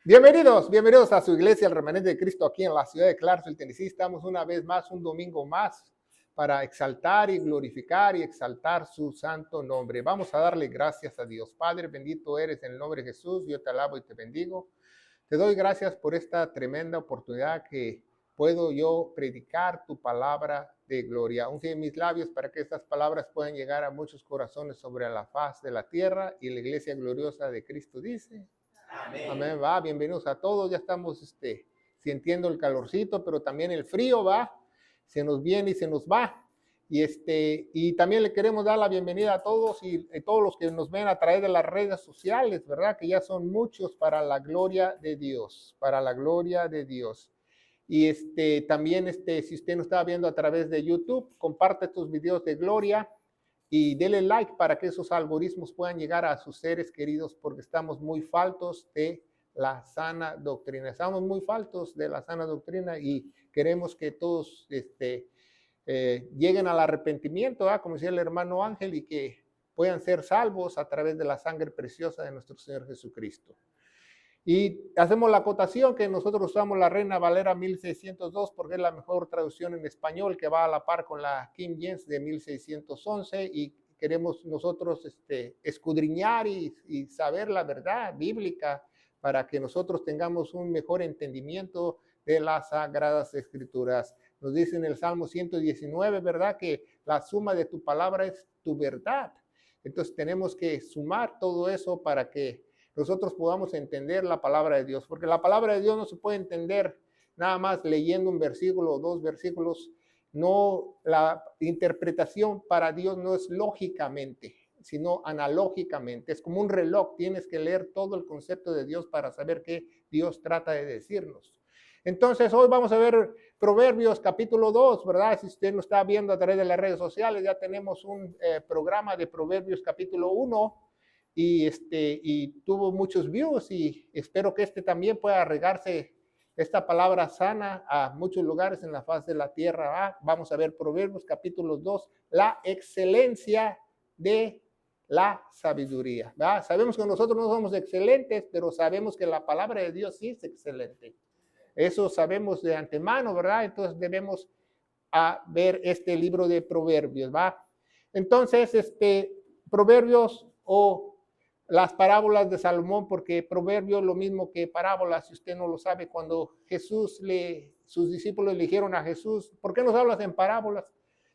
Bienvenidos a su iglesia, el Remanente de Cristo, aquí en la ciudad de Clarksville, Tennessee. Estamos una vez más, un domingo más, para exaltar y glorificar y exaltar su santo nombre. Vamos a darle gracias a Dios. Padre, bendito eres en el nombre de Jesús. Yo te alabo y te bendigo. Te doy gracias por esta tremenda oportunidad que puedo yo predicar tu palabra de gloria. Unge mis labios para que estas palabras puedan llegar a muchos corazones sobre la faz de la tierra, y la iglesia gloriosa de Cristo dice: Amén. Amén. Va, bienvenidos a todos. Ya estamos sintiendo el calorcito, pero también el frío va, se nos viene y se nos va. Y también le queremos dar la bienvenida a todos y todos los que nos ven a través de las redes sociales, ¿verdad? Que ya son muchos, para la gloria de Dios, para la gloria de Dios. Y también si usted nos está viendo a través de YouTube, comparte estos videos de gloria y dele like para que esos algoritmos puedan llegar a sus seres queridos, porque estamos muy faltos de la sana doctrina. Estamos muy faltos de la sana doctrina y queremos que todos lleguen al arrepentimiento, como decía el hermano Ángel, y que puedan ser salvos a través de la sangre preciosa de nuestro Señor Jesucristo. Y hacemos la acotación que nosotros usamos la Reina Valera 1602 porque es la mejor traducción en español, que va a la par con la King James de 1611, y queremos nosotros escudriñar y saber la verdad bíblica para que nosotros tengamos un mejor entendimiento de las Sagradas Escrituras. Nos dice en el Salmo 119, ¿verdad?, que la suma de tu palabra es tu verdad. Entonces tenemos que sumar todo eso para que nosotros podamos entender la palabra de Dios, porque la palabra de Dios no se puede entender nada más leyendo un versículo o dos versículos. No, la interpretación para Dios no es lógicamente, sino analógicamente. Es como un reloj, tienes que leer todo el concepto de Dios para saber qué Dios trata de decirnos. Entonces, hoy vamos a ver Proverbios capítulo 2, ¿verdad? Si usted nos está viendo a través de las redes sociales, ya tenemos un programa de Proverbios capítulo 1, y tuvo muchos views, y espero que también pueda regarse esta palabra sana a muchos lugares en la faz de la tierra. Vamos a ver Proverbios capítulo 2, la excelencia de la sabiduría. ¿Va? Sabemos que nosotros no somos excelentes, pero sabemos que la palabra de Dios sí es excelente. Eso sabemos de antemano, ¿verdad? Entonces debemos ver este libro de Proverbios, ¿va? Entonces, Proverbios o las parábolas de Salomón, porque Proverbios lo mismo que parábolas, si usted no lo sabe. Cuando sus discípulos le dijeron a Jesús: ¿por qué nos hablas en parábolas?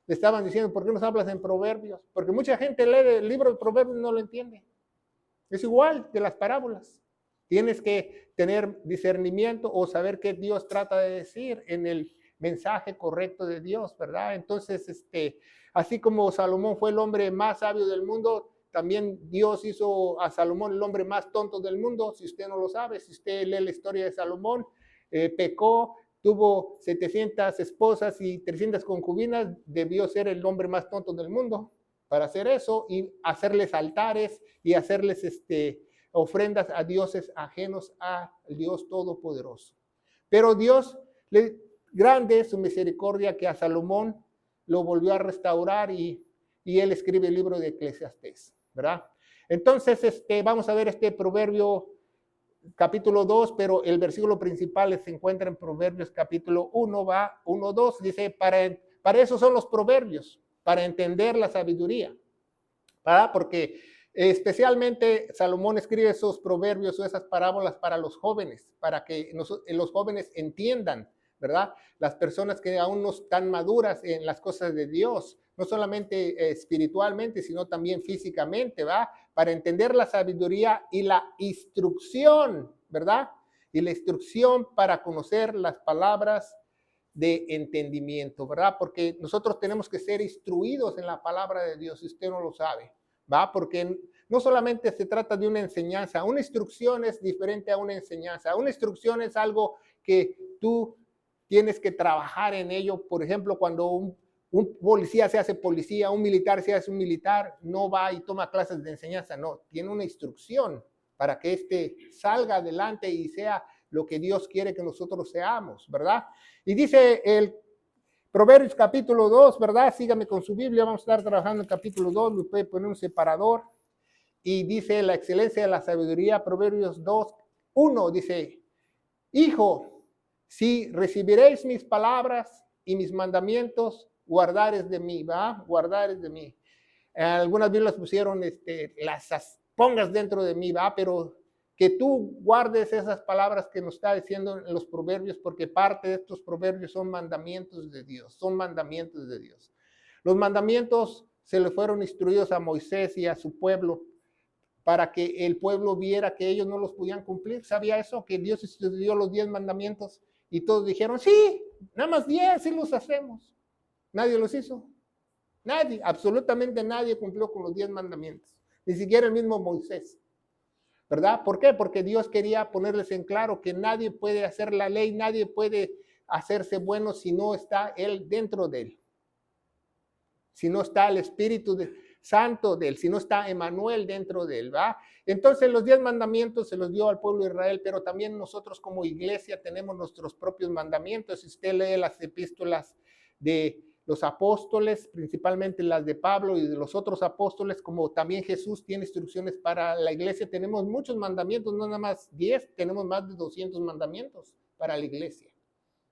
Le estaban diciendo: ¿por qué nos hablas en Proverbios? Porque mucha gente lee el libro de Proverbios y no lo entiende. Es igual que las parábolas. Tienes que tener discernimiento o saber qué Dios trata de decir en el mensaje correcto de Dios, ¿verdad? Entonces, así como Salomón fue el hombre más sabio del mundo, también Dios hizo a Salomón el hombre más tonto del mundo. Si usted no lo sabe, si usted lee la historia de Salomón, pecó, tuvo 700 esposas y 300 concubinas, debió ser el hombre más tonto del mundo para hacer eso y hacerles altares y hacerles ofrendas a dioses ajenos al Dios Todopoderoso. Pero Dios, grande es su misericordia, que a Salomón lo volvió a restaurar, y él escribe el libro de Eclesiastés, ¿verdad? Entonces, vamos a ver este Proverbio capítulo 2, pero el versículo principal se encuentra en Proverbios capítulo 1, 2, dice: para eso son los proverbios, para entender la sabiduría, ¿verdad? Porque especialmente Salomón escribe esos proverbios o esas parábolas para los jóvenes, para que los jóvenes entiendan, ¿verdad? Las personas que aún no están maduras en las cosas de Dios, no solamente espiritualmente, sino también físicamente, ¿verdad? Para entender la sabiduría y la instrucción, ¿verdad? Y la instrucción para conocer las palabras de entendimiento, ¿verdad? Porque nosotros tenemos que ser instruidos en la palabra de Dios, si usted no lo sabe, ¿va? Porque no solamente se trata de una enseñanza. Una instrucción es diferente a una enseñanza. Una instrucción es algo que tú tienes que trabajar en ello. Por ejemplo, cuando un policía se hace policía, un militar se hace un militar, no va y toma clases de enseñanza, no, tiene una instrucción para que salga adelante y sea lo que Dios quiere que nosotros seamos, ¿verdad? Y dice el Proverbios capítulo 2, ¿verdad? Sígame con su Biblia, vamos a estar trabajando en capítulo 2, me puede poner un separador. Y dice: la excelencia de la sabiduría, Proverbios 2, 1, dice: hijo, si recibiréis mis palabras y mis mandamientos, guardares de mí, ¿va? Guardares de mí. Algunas Biblias pusieron, las pongas dentro de mí, ¿va? Pero que tú guardes esas palabras que nos está diciendo en los proverbios, porque parte de estos proverbios son mandamientos de Dios, son mandamientos de Dios. Los mandamientos se le fueron instruidos a Moisés y a su pueblo para que el pueblo viera que ellos no los podían cumplir. ¿Sabía eso? Que Dios instituyó los 10 mandamientos y todos dijeron, sí, nada más 10 y los hacemos. Nadie los hizo. Nadie, absolutamente nadie cumplió con los 10 mandamientos. Ni siquiera el mismo Moisés. ¿Verdad? ¿Por qué? Porque Dios quería ponerles en claro que nadie puede hacer la ley, nadie puede hacerse bueno si no está Él dentro de él. Si no está el Espíritu Santo de él, si no está Emmanuel dentro de él, ¿va? Entonces los 10 mandamientos se los dio al pueblo de Israel, pero también nosotros como iglesia tenemos nuestros propios mandamientos. Si usted lee las epístolas de los apóstoles, principalmente las de Pablo y de los otros apóstoles, como también Jesús tiene instrucciones para la iglesia, tenemos muchos mandamientos, no nada más 10, tenemos más de 200 mandamientos para la iglesia,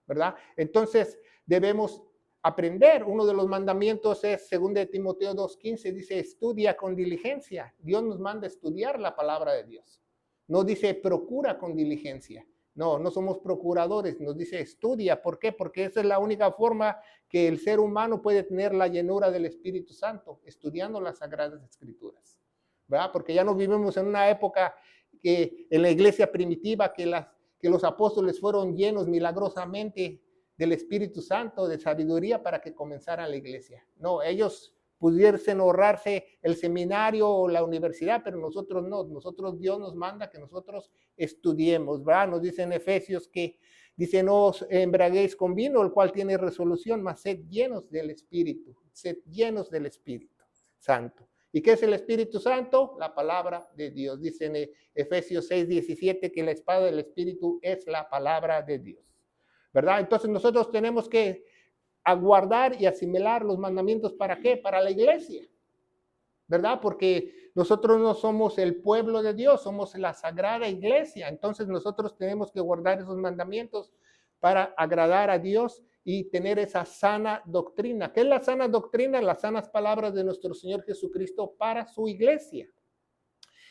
¿verdad? Entonces debemos aprender. Uno de los mandamientos es, según de Timoteo 2:15, dice, estudia con diligencia. Dios nos manda a estudiar la palabra de Dios. No dice, procura con diligencia. No, no somos procuradores, nos dice estudia. ¿Por qué? Porque esa es la única forma que el ser humano puede tener la llenura del Espíritu Santo, estudiando las Sagradas Escrituras, ¿verdad? Porque ya no vivimos en una época que en la iglesia primitiva que los apóstoles fueron llenos milagrosamente del Espíritu Santo, de sabiduría para que comenzara la iglesia. No, ellos pudiesen ahorrarse el seminario o la universidad, pero nosotros no. Nosotros, Dios nos manda que nosotros estudiemos, ¿verdad? Nos dice en Efesios que dice, no os embriaguéis con vino, el cual tiene resolución, mas sed llenos del Espíritu, sed llenos del Espíritu Santo. ¿Y qué es el Espíritu Santo? La palabra de Dios. Dice en Efesios 6:17 que la espada del Espíritu es la palabra de Dios, ¿verdad? Entonces nosotros tenemos que aguardar y asimilar los mandamientos. ¿Para qué? Para la iglesia, ¿verdad? Porque nosotros no somos el pueblo de Dios, somos la sagrada iglesia. Entonces nosotros tenemos que guardar esos mandamientos para agradar a Dios y tener esa sana doctrina. ¿Qué es la sana doctrina? Las sanas palabras de nuestro Señor Jesucristo para su iglesia.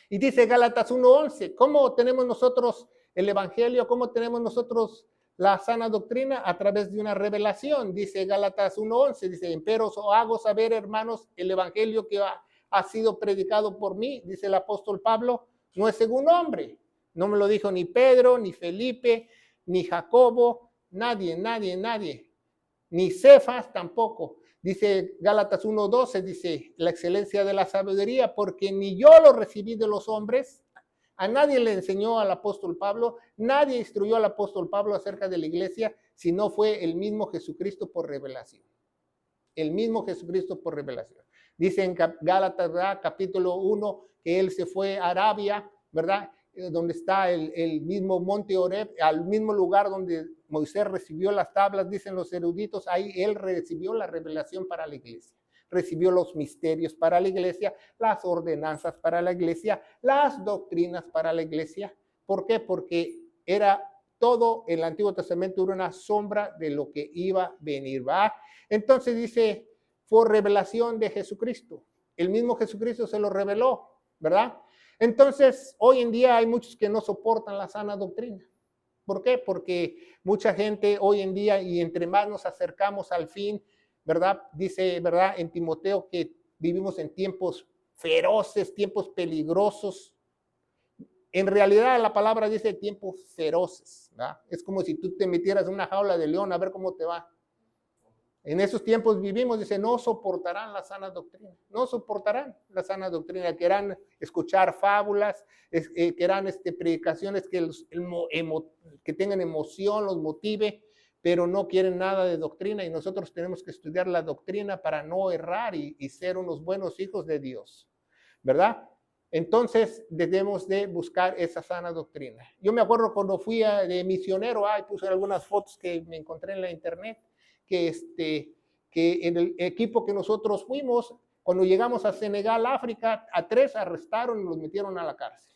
Y dice Gálatas 1:11, ¿cómo tenemos nosotros el evangelio? ¿Cómo tenemos nosotros la sana doctrina? A través de una revelación. Dice Gálatas 1:11, dice, empero os hago saber, hermanos, el evangelio que ha sido predicado por mí, dice el apóstol Pablo, no es según hombre. No me lo dijo ni Pedro, ni Felipe, ni Jacobo, nadie, ni Cefas tampoco. Dice Gálatas 1:12, dice, la excelencia de la sabiduría, porque ni yo lo recibí de los hombres. A nadie le enseñó al apóstol Pablo, nadie instruyó al apóstol Pablo acerca de la iglesia, sino fue el mismo Jesucristo por revelación. El mismo Jesucristo por revelación. Dice en Gálatas, ¿verdad? Capítulo 1, que él se fue a Arabia, ¿verdad? Donde está el mismo monte Oreb, al mismo lugar donde Moisés recibió las tablas, dicen los eruditos, ahí él recibió la revelación para la iglesia. Recibió los misterios para la iglesia, las ordenanzas para la iglesia, las doctrinas para la iglesia. ¿Por qué? Porque era todo el Antiguo Testamento era una sombra de lo que iba a venir, ¿va? Entonces dice, fue revelación de Jesucristo. El mismo Jesucristo se lo reveló, ¿verdad? Entonces, hoy en día hay muchos que no soportan la sana doctrina. ¿Por qué? Porque mucha gente hoy en día, y entre más nos acercamos al fin, ¿verdad? Dice, ¿verdad? En Timoteo que vivimos en tiempos feroces, tiempos peligrosos. En realidad la palabra dice tiempos feroces, ¿verdad? Es como si tú te metieras en una jaula de león a ver cómo te va. En esos tiempos vivimos, dice, no soportarán la sana doctrina, no soportarán la sana doctrina, querrán escuchar fábulas, querrán predicaciones que tengan emoción, los motive, pero no quieren nada de doctrina y nosotros tenemos que estudiar la doctrina para no errar y ser unos buenos hijos de Dios, ¿verdad? Entonces debemos de buscar esa sana doctrina. Yo me acuerdo cuando fui de misionero, puse algunas fotos que me encontré en la internet, que en el equipo que nosotros fuimos, cuando llegamos a Senegal, África, a 3 arrestaron y los metieron a la cárcel,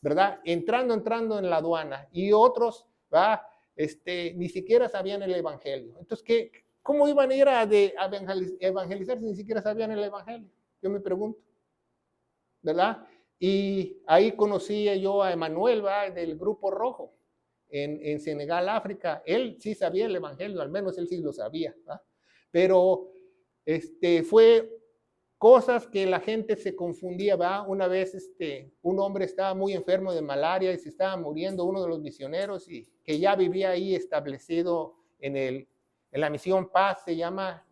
¿verdad? Entrando en la aduana, y otros ¿va? Ni siquiera sabían el evangelio. Entonces, ¿cómo iban a ir a evangelizar si ni siquiera sabían el evangelio? Yo me pregunto, ¿verdad? Y ahí conocí yo a Emanuel, ¿va? Del Grupo Rojo en Senegal, África. Él sí sabía el evangelio, al menos él sí lo sabía, ¿va? Pero fue cosas que la gente se confundía, ¿va? Una vez un hombre estaba muy enfermo de malaria y se estaba muriendo, uno de los misioneros, y que ya vivía ahí establecido en la misión Paz, se llama,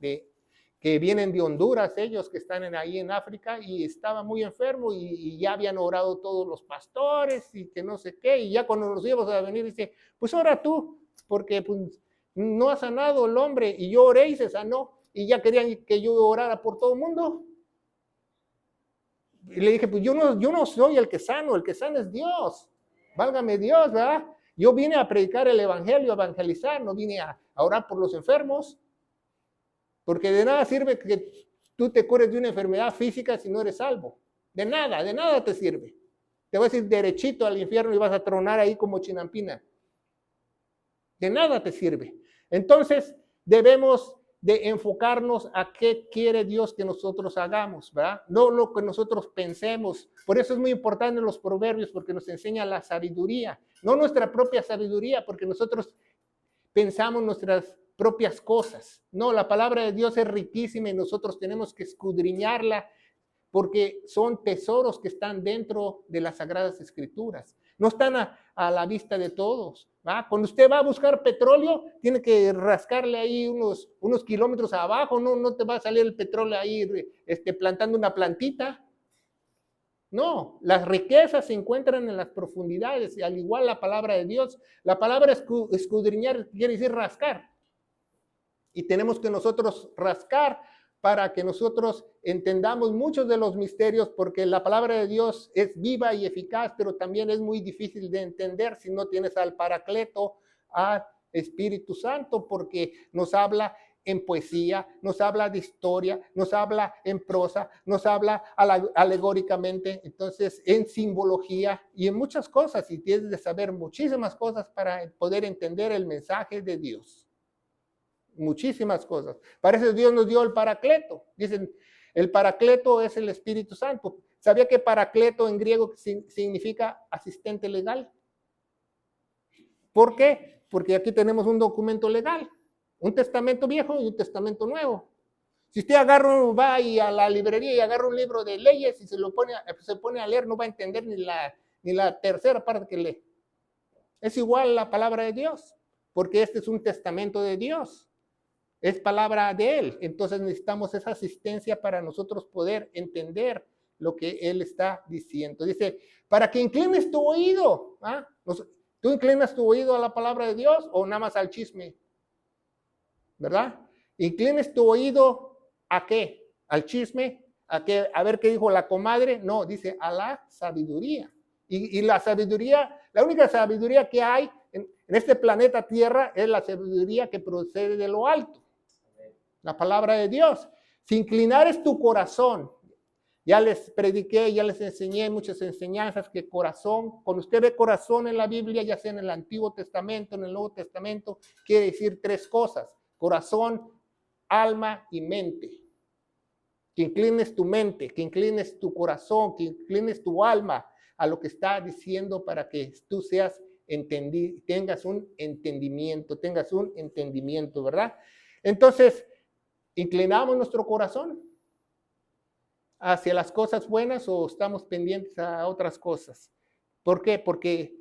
que vienen de Honduras, ellos que están ahí en África, y estaba muy enfermo y ya habían orado todos los pastores y que no sé qué, y ya cuando nos íbamos a venir dice, pues ora tú, porque pues, no ha sanado el hombre, y yo oré y se sanó, y ya querían que yo orara por todo el mundo. Y le dije, pues yo no soy el que sano es Dios, válgame Dios, ¿verdad? Yo vine a predicar el evangelio, a evangelizar, no vine a orar por los enfermos, porque de nada sirve que tú te cures de una enfermedad física si no eres salvo, de nada te sirve. Te vas a ir derechito al infierno y vas a tronar ahí como chinampina, de nada te sirve. Entonces debemos de enfocarnos a qué quiere Dios que nosotros hagamos, ¿verdad? No lo que nosotros pensemos. Por eso es muy importante los proverbios, porque nos enseña la sabiduría, no nuestra propia sabiduría, porque nosotros pensamos nuestras propias cosas. No, la palabra de Dios es riquísima y nosotros tenemos que escudriñarla, porque son tesoros que están dentro de las Sagradas Escrituras. No están a la vista de todos, ¿va? Cuando usted va a buscar petróleo, tiene que rascarle ahí unos kilómetros abajo, no te va a salir el petróleo ahí plantando una plantita. No, las riquezas se encuentran en las profundidades, y al igual la palabra de Dios. La palabra escudriñar quiere decir rascar. Y tenemos que nosotros rascar para que nosotros entendamos muchos de los misterios, porque la palabra de Dios es viva y eficaz, pero también es muy difícil de entender si no tienes al Paracleto, al Espíritu Santo, porque nos habla en poesía, nos habla de historia, nos habla en prosa, nos habla alegóricamente, entonces en simbología y en muchas cosas, y tienes de saber muchísimas cosas para poder entender el mensaje de Dios. Muchísimas cosas. Para eso Dios nos dio el Paracleto. Dicen, el Paracleto es el Espíritu Santo. ¿Sabía que Paracleto en griego significa asistente legal? ¿Por qué? Porque aquí tenemos un documento legal, un testamento viejo y un testamento nuevo. Si usted va ahí a la librería y agarra un libro de leyes y se pone a leer, no va a entender ni la tercera parte que lee. Es igual la palabra de Dios, porque este es un testamento de Dios. Es palabra de Él. Entonces necesitamos esa asistencia para nosotros poder entender lo que Él está diciendo. Dice, para que inclines tu oído. ¿Ah? ¿Tú inclinas tu oído a la palabra de Dios o nada más al chisme? ¿Verdad? ¿Inclines tu oído a qué? ¿Al chisme? ¿A ver qué dijo la comadre? No, dice a la sabiduría. Y la sabiduría, la única sabiduría que hay en este planeta Tierra es la sabiduría que procede de lo alto. La palabra de Dios. Si inclinares tu corazón, ya les prediqué, ya les enseñé muchas enseñanzas que corazón, cuando usted ve corazón en la Biblia, ya sea en el Antiguo Testamento, en el Nuevo Testamento, quiere decir tres cosas: corazón, alma y mente. Que inclines tu mente, que inclines tu corazón, que inclines tu alma a lo que está diciendo para que tú tengas un entendimiento, ¿verdad? Entonces, ¿inclinamos nuestro corazón hacia las cosas buenas o estamos pendientes a otras cosas? ¿Por qué? Porque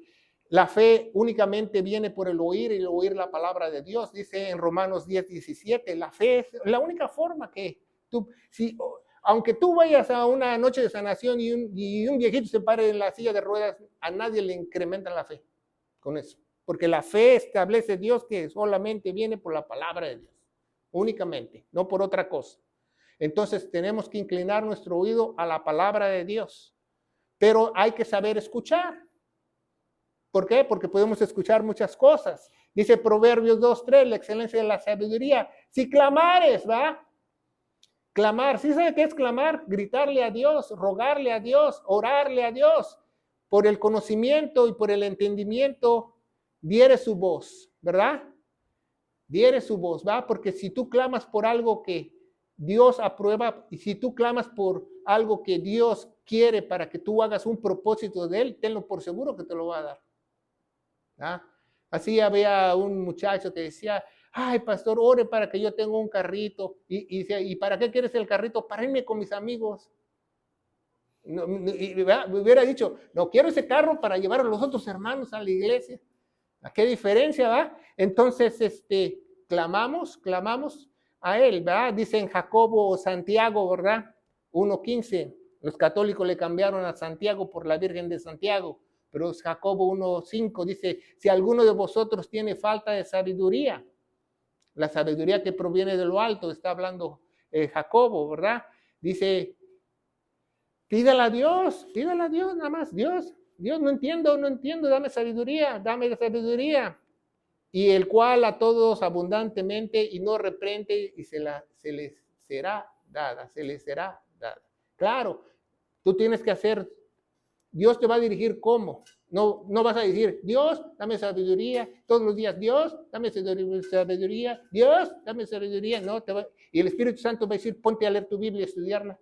la fe únicamente viene por el oír y el oír la palabra de Dios. Dice en Romanos 10:17, la fe es la única forma que tú, aunque tú vayas a una noche de sanación y un viejito se pare en la silla de ruedas, a nadie le incrementan la fe con eso. Porque la fe establece Dios que solamente viene por la palabra de Dios. Únicamente, no por otra cosa. Entonces tenemos que inclinar nuestro oído a la palabra de Dios, pero hay que saber escuchar. ¿Por qué? Porque podemos escuchar muchas cosas. Dice Proverbios 2:3, la excelencia de la sabiduría. Si clamares, ¿va? Clamar, ¿sí sabe qué es clamar? Gritarle a Dios, rogarle a Dios, orarle a Dios por el conocimiento y por el entendimiento diere su voz, ¿verdad? Diere su voz, ¿va? Porque si tú clamas por algo que Dios aprueba y si tú clamas por algo que Dios quiere para que tú hagas un propósito de Él, tenlo por seguro que te lo va a dar. ¿Ah? Así había un muchacho que decía, ay, pastor, ore para que yo tenga un carrito. ¿Y para qué quieres el carrito? Para irme con mis amigos. No, y hubiera dicho, no quiero ese carro para llevar a los otros hermanos a la iglesia. ¿A qué diferencia, va? Entonces, clamamos a Él, ¿verdad? Dice en Jacobo o Santiago, ¿verdad? 1:15. Los católicos le cambiaron a Santiago por la Virgen de Santiago, pero Jacobo 1:5 dice, si alguno de vosotros tiene falta de sabiduría, la sabiduría que proviene de lo alto, está hablando Jacobo, ¿verdad? Dice, pídala a Dios nada más, Dios, no entiendo, dame sabiduría. Y el cual a todos abundantemente y no reprende y se les será dada. Claro, tú tienes que hacer, Dios te va a dirigir cómo. No vas a decir, Dios, dame sabiduría, todos los días, Dios, dame sabiduría, Dios, dame sabiduría. No, y el Espíritu Santo va a decir, ponte a leer tu Biblia y estudiarla.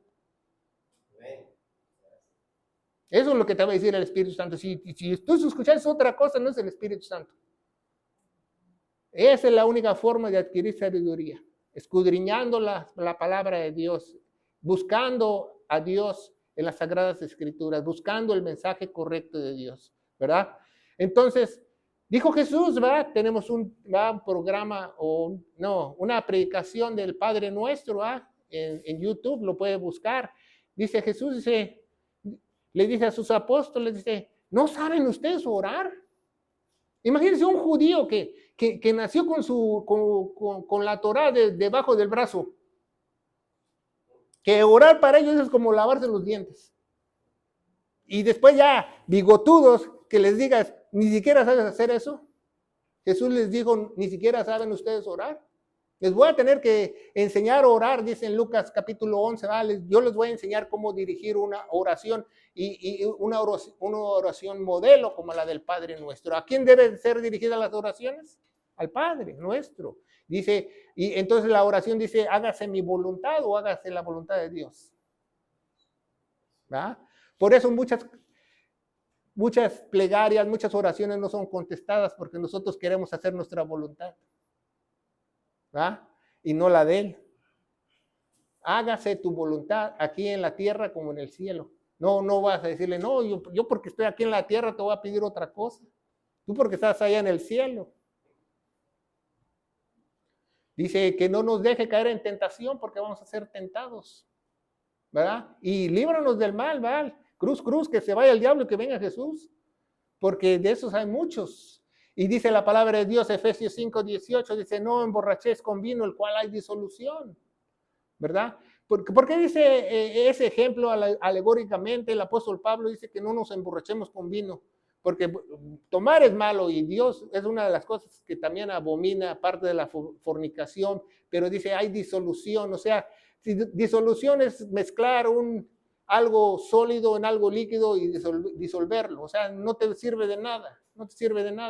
Eso es lo que te va a decir el Espíritu Santo. Si tú escuchas otra cosa, no es el Espíritu Santo. Esa es la única forma de adquirir sabiduría. Escudriñando la palabra de Dios, buscando a Dios en las Sagradas Escrituras, buscando el mensaje correcto de Dios, ¿verdad? Entonces, dijo Jesús, ¿verdad? Tenemos un programa, una predicación del Padre Nuestro, ¿verdad? En YouTube, lo puede buscar. Dice Jesús, le dice a sus apóstoles, dice, ¿no saben ustedes orar? Imagínense un judío que nació con la Torá debajo del brazo, que orar para ellos es como lavarse los dientes. Y después ya, bigotudos, que les digas, ni siquiera sabes hacer eso. Jesús les dijo, ni siquiera saben ustedes orar. Les voy a tener que enseñar a orar, dice en Lucas capítulo 11, ¿vale? Yo les voy a enseñar cómo dirigir una oración y una oración modelo como la del Padre Nuestro. ¿A quién deben ser dirigidas las oraciones? Al Padre Nuestro. Dice, y entonces la oración dice, hágase mi voluntad o hágase la voluntad de Dios. ¿Va? Por eso muchas plegarias, muchas oraciones no son contestadas porque nosotros queremos hacer nuestra voluntad. ¿Va? Y no la de Él. Hágase tu voluntad aquí en la tierra como en el cielo. No vas a decirle, no, yo porque estoy aquí en la tierra te voy a pedir otra cosa. Tú porque estás allá en el cielo. Dice que no nos deje caer en tentación porque vamos a ser tentados. ¿Verdad? Y líbranos del mal, ¿verdad? Cruz, que se vaya el diablo y que venga Jesús. Porque de esos hay muchos. Y dice la palabra de Dios, Efesios 5:18, dice, no emborrachéis con vino, el cual hay disolución, ¿verdad? ¿Por qué dice ese ejemplo alegóricamente? El apóstol Pablo dice que no nos emborrachemos con vino, porque tomar es malo y Dios es una de las cosas que también abomina, aparte de la fornicación, pero dice hay disolución, o sea, si disolución es mezclar algo sólido en algo líquido y disolverlo, o sea, no te sirve de nada.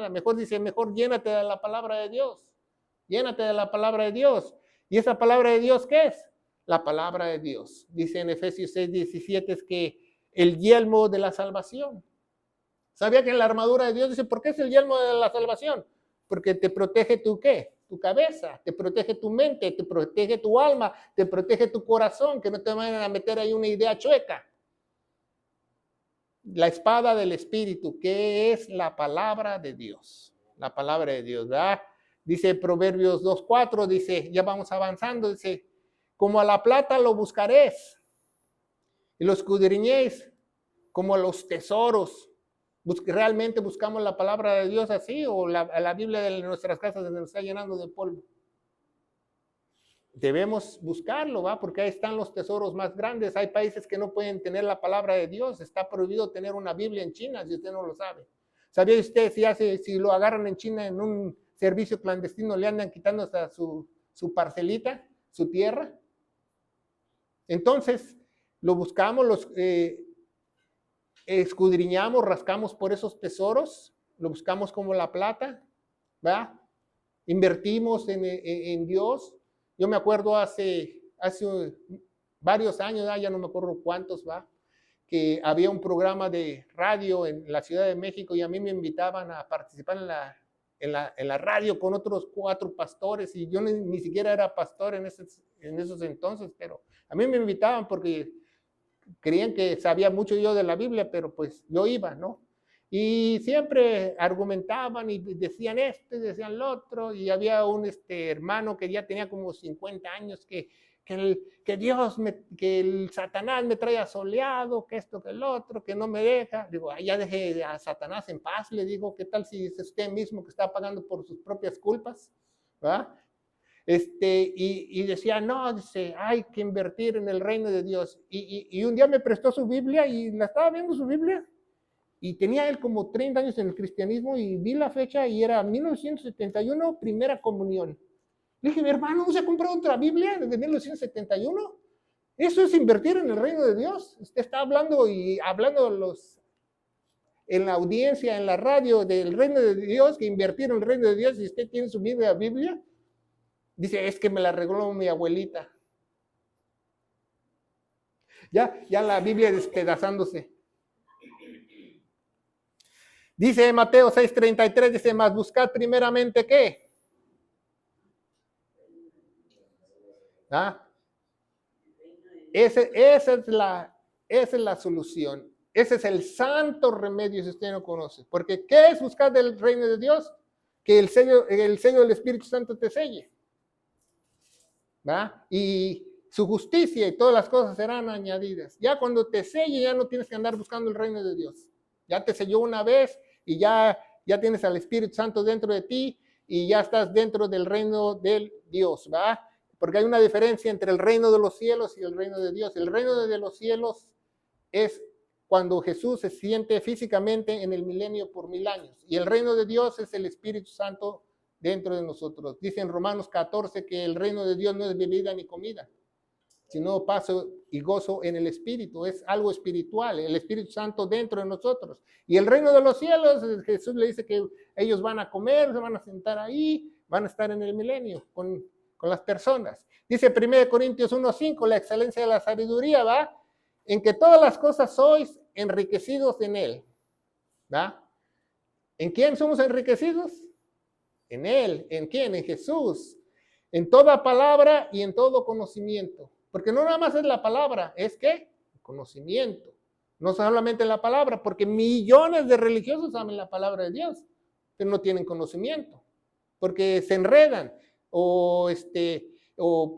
Mejor dice, llénate de la palabra de Dios. Llénate de la palabra de Dios. ¿Y esa palabra de Dios qué es? La palabra de Dios. Dice en Efesios 6:17 es que el yelmo de la salvación. ¿Sabía que en la armadura de Dios dice, ¿por qué es el yelmo de la salvación? Porque te protege tu ¿qué? Tu cabeza, te protege tu mente, te protege tu alma, te protege tu corazón, que no te vayan a meter ahí una idea chueca. La espada del Espíritu, que es la palabra de Dios. La palabra de Dios, ¿verdad? Dice Proverbios 2:4, dice, ya vamos avanzando, dice, como a la plata lo buscaréis y lo escudriñéis como a los tesoros. ¿Realmente buscamos la palabra de Dios así o la Biblia de nuestras casas se nos está llenando de polvo? Debemos buscarlo, ¿va? Porque ahí están los tesoros más grandes. Hay países que no pueden tener la palabra de Dios. Está prohibido tener una Biblia en China, si usted no lo sabe. ¿Sabía usted si lo agarran en China en un servicio clandestino, le andan quitando hasta su parcelita, su tierra? Entonces, lo buscamos, escudriñamos, rascamos por esos tesoros, lo buscamos como la plata, ¿verdad? Invertimos en Dios. Yo me acuerdo hace varios años, ya no me acuerdo cuántos, ¿va? Que había un programa de radio en la Ciudad de México y a mí me invitaban a participar en la radio con otros 4 pastores y yo ni siquiera era pastor en esos entonces, pero a mí me invitaban porque creían que sabía mucho yo de la Biblia, pero pues yo iba, ¿no? Y siempre argumentaban y decían esto y decían lo otro, y había un hermano que ya tenía como 50 años que Dios, que el Satanás me trae asoleado, que esto, que el otro, que no me deja. Digo, ya deje a Satanás en paz, le digo, ¿qué tal si es usted mismo que está pagando por sus propias culpas? ¿Verdad? Y decía, no, dice, hay que invertir en el reino de Dios. Y un día me prestó su Biblia y la estaba viendo su Biblia. Y tenía él como 30 años en el cristianismo y vi la fecha y era 1971, primera comunión. Le dije, mi hermano, ¿no se ha comprado otra Biblia desde 1971? Eso es invertir en el reino de Dios. Usted está hablando en la audiencia, en la radio del reino de Dios, que invertir en el reino de Dios y usted tiene su Biblia. Dice, es que me la regaló mi abuelita. Ya la Biblia despedazándose. Dice Mateo 6:33, dice, más buscad primeramente ¿qué? ¿Ah? Esa es la solución. Ese es el santo remedio si usted no conoce. Porque ¿qué es buscar del reino de Dios? Que el sello del Espíritu Santo te selle. ¿Va? Y su justicia y todas las cosas serán añadidas. Ya cuando te selle, ya no tienes que andar buscando el reino de Dios. Ya te selló una vez y ya tienes al Espíritu Santo dentro de ti y ya estás dentro del reino del Dios, ¿va? Porque hay una diferencia entre el reino de los cielos y el reino de Dios. El reino de los cielos es cuando Jesús se siente físicamente en el milenio por 1000 años. Y el reino de Dios es el Espíritu Santo dentro de nosotros. Dice en Romanos 14 que el reino de Dios no es bebida ni comida, sino paso y gozo en el Espíritu. Es algo espiritual, el Espíritu Santo dentro de nosotros. Y el reino de los cielos, Jesús le dice que ellos van a comer, se van a sentar ahí, van a estar en el milenio con las personas. Dice 1 Corintios 1:5, la excelencia de la sabiduría, ¿va? En que todas las cosas sois enriquecidos en él, ¿va? ¿En quién somos enriquecidos? En él. ¿En quién? En Jesús. En toda palabra y en todo conocimiento. Porque no nada más es la palabra, es ¿qué? Conocimiento. No solamente la palabra, porque millones de religiosos saben la palabra de Dios, pero no tienen conocimiento, porque se enredan o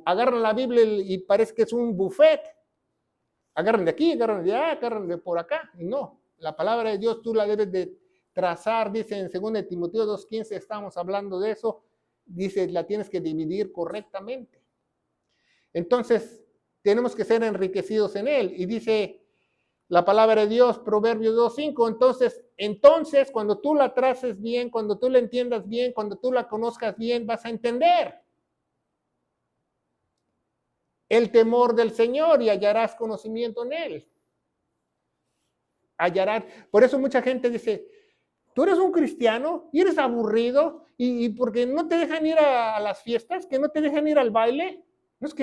agarran la Biblia y parece que es un buffet. Agarran de aquí, agarran de allá, agarran de por acá. Y no, la palabra de Dios tú la debes de trazar, dice en 2 Timoteo 2:15, estamos hablando de eso, dice, la tienes que dividir correctamente. Entonces, tenemos que ser enriquecidos en él. Y dice la palabra de Dios, Proverbios 2:5, entonces, cuando tú la traces bien, cuando tú la entiendas bien, cuando tú la conozcas bien, vas a entender el temor del Señor y hallarás conocimiento en él. Hallarás. Por eso mucha gente dice, tú eres un cristiano y eres aburrido y porque no te dejan ir a las fiestas, que no te dejan ir al baile. No es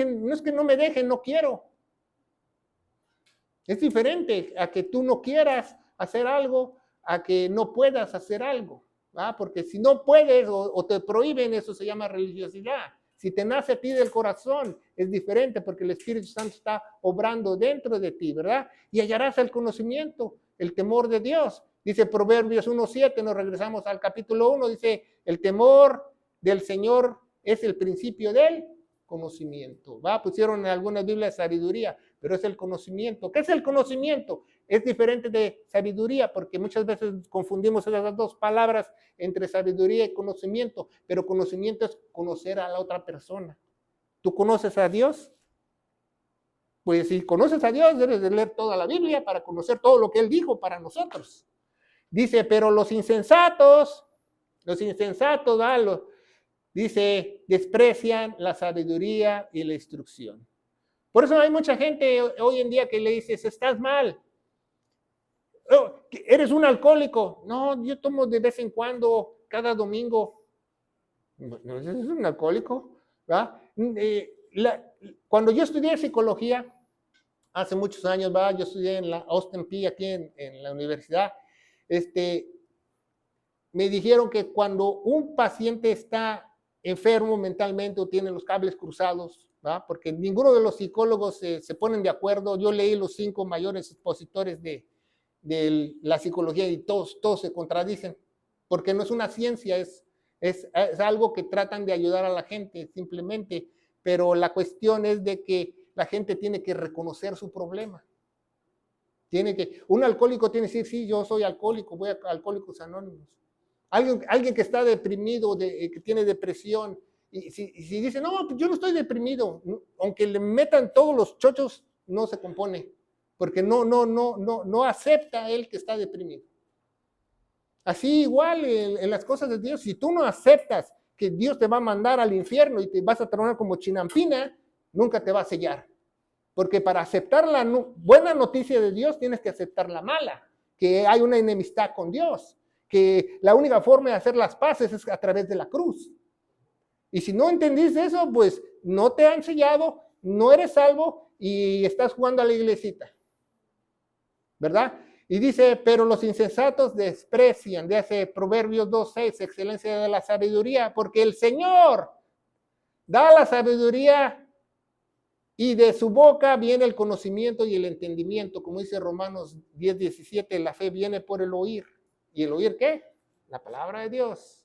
que no me dejen, no quiero. Es diferente a que tú no quieras hacer algo, a que no puedas hacer algo. ¿Va? Porque si no puedes o te prohíben, eso se llama religiosidad. Si te nace a ti del corazón, es diferente porque el Espíritu Santo está obrando dentro de ti, ¿verdad? Y hallarás el conocimiento, el temor de Dios. Dice Proverbios 1:7, nos regresamos al capítulo 1, dice, el temor del Señor es el principio del conocimiento. ¿Va? Pusieron en algunas Biblias sabiduría, pero es el conocimiento. ¿Qué es el conocimiento? Es diferente de sabiduría, porque muchas veces confundimos esas dos palabras entre sabiduría y conocimiento, pero conocimiento es conocer a la otra persona. ¿Tú conoces a Dios? Pues si conoces a Dios, debes de leer toda la Biblia para conocer todo lo que Él dijo para nosotros. Dice, pero los insensatos, dice, desprecian la sabiduría y la instrucción. Por eso hay mucha gente hoy en día que le dices, estás mal. Oh, ¿eres un alcohólico? No, yo tomo de vez en cuando, cada domingo. ¿No es un alcohólico? ¿Va? Cuando yo estudié psicología, hace muchos años, ¿va? Yo estudié en la Austin Peay aquí en la universidad. Me dijeron que cuando un paciente está enfermo mentalmente o tiene los cables cruzados, ¿va? Porque ninguno de los psicólogos se ponen de acuerdo. Yo leí los 5 mayores expositores de la psicología y todos se contradicen, porque no es una ciencia, es algo que tratan de ayudar a la gente simplemente, pero la cuestión es de que la gente tiene que reconocer su problema. Un alcohólico tiene que decir, sí, yo soy alcohólico, voy a Alcohólicos Anónimos. Alguien que está deprimido, que tiene depresión, y si dice, no, yo no estoy deprimido, aunque le metan todos los chochos, no se compone, porque no acepta él que está deprimido. Así igual en las cosas de Dios, si tú no aceptas que Dios te va a mandar al infierno y te vas a tronar como chinampina, nunca te va a sellar. Porque para aceptar la buena noticia de Dios tienes que aceptar la mala, que hay una enemistad con Dios, que la única forma de hacer las paces es a través de la cruz. Y si no entendiste eso, pues no te han sellado, no eres salvo y estás jugando a la iglesita. ¿Verdad? Y dice, pero los insensatos desprecian, dice Proverbios 2:6, excelencia de la sabiduría, porque el Señor da la sabiduría y de su boca viene el conocimiento y el entendimiento, como dice Romanos 10:17, la fe viene por el oír. ¿Y el oír qué? La palabra de Dios.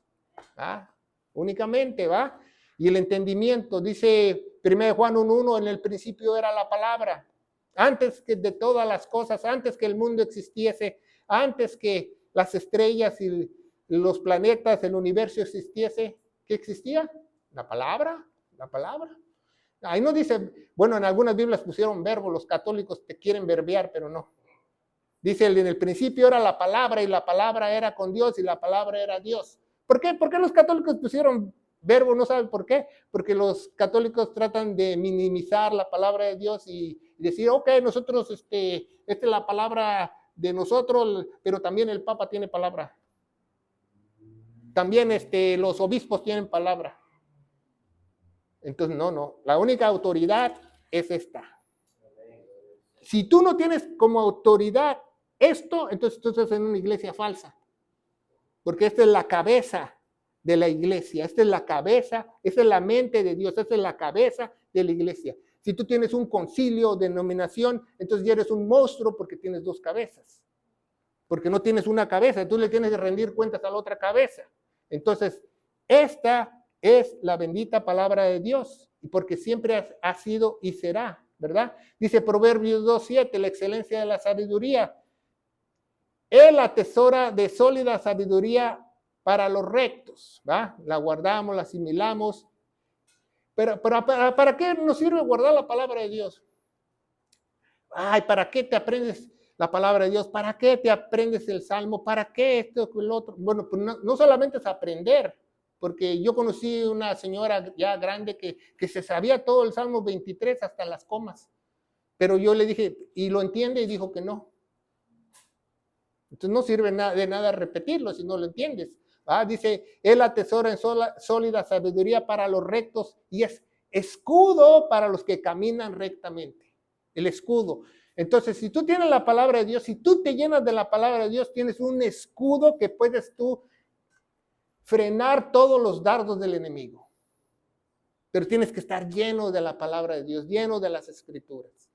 ¿Va? Únicamente, ¿va? Y el entendimiento, dice 1 Juan 1:1, en el principio era la palabra. Antes que de todas las cosas, antes que el mundo existiese, antes que las estrellas y los planetas, el universo existiese, ¿qué existía? La palabra, la palabra. Ahí no dice, bueno, en algunas Biblias pusieron verbo, los católicos te quieren verbear, pero no. Dice, en el principio era la palabra y la palabra era con Dios y la palabra era Dios. ¿Por qué? ¿Por qué los católicos pusieron verbo? No saben por qué. Porque los católicos tratan de minimizar la palabra de Dios y decir, ok, nosotros, esta es la palabra de nosotros, pero también el Papa tiene palabra. También los obispos tienen palabra. Entonces, no. La única autoridad es esta. Si tú no tienes como autoridad esto, entonces tú estás en una iglesia falsa. Porque esta es la cabeza de la iglesia. Esta es la cabeza, esta es la mente de Dios, esta es la cabeza de la iglesia. Si tú tienes un concilio, denominación, entonces ya eres un monstruo porque tienes 2 cabezas. Porque no tienes una cabeza, tú le tienes que rendir cuentas a la otra cabeza. Entonces, esta es la bendita palabra de Dios, y porque siempre ha sido y será, ¿verdad? Dice Proverbios 2:7, la excelencia de la sabiduría. Él atesora de sólida sabiduría para los rectos, ¿va? La guardamos, la asimilamos. Pero ¿para qué nos sirve guardar la palabra de Dios? Ay, ¿para qué te aprendes la palabra de Dios? ¿Para qué te aprendes el Salmo? ¿Para qué esto y el otro? Bueno, pues no solamente es aprender, porque yo conocí una señora ya grande que se sabía todo el Salmo 23 hasta las comas. Pero yo le dije, ¿y lo entiende? Y dijo que no. Entonces no sirve de nada repetirlo si no lo entiendes. Dice, él atesora en sólida sabiduría para los rectos y es escudo para los que caminan rectamente. El escudo. Entonces, si tú tienes la palabra de Dios, si tú te llenas de la palabra de Dios, tienes un escudo que puedes tú frenar todos los dardos del enemigo. Pero tienes que estar lleno de la palabra de Dios, lleno de las escrituras.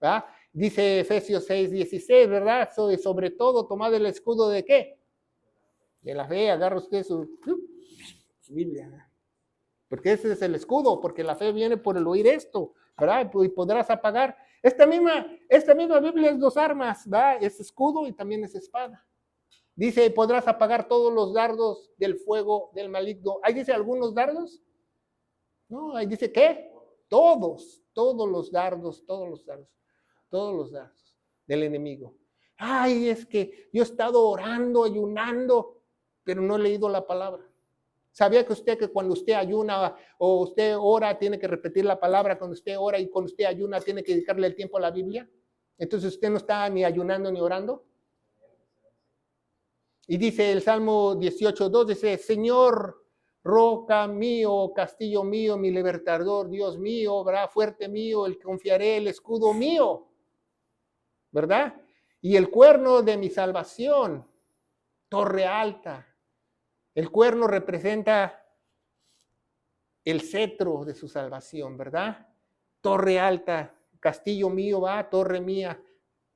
¿Va? Dice Efesios 6:16, ¿verdad? Sobre todo, tomad el escudo de ¿qué? De la fe. Agarra usted su Biblia. Porque ese es el escudo, porque la fe viene por el oír esto, ¿verdad? Y podrás apagar. Esta misma Biblia es 2 armas, ¿verdad? Es escudo y también es espada. Dice, podrás apagar todos los dardos del fuego del maligno. ¿Ahí dice algunos dardos? No, ahí dice ¿qué? Todos los dardos del enemigo. Ay, es que yo he estado orando, ayunando, pero no he leído la palabra. ¿Sabía que cuando usted ayuna o usted ora, tiene que repetir la palabra cuando usted ora y cuando usted ayuna, tiene que dedicarle el tiempo a la Biblia? Entonces usted no está ni ayunando ni orando. Y dice el Salmo 18:2, dice, Señor, roca mío, castillo mío, mi libertador, Dios mío, ¿verdad? Fuerte mío, el que confiaré, el escudo mío, ¿verdad? Y el cuerno de mi salvación, torre alta. El cuerno representa el cetro de su salvación, ¿verdad? Torre alta, castillo mío, va, torre mía,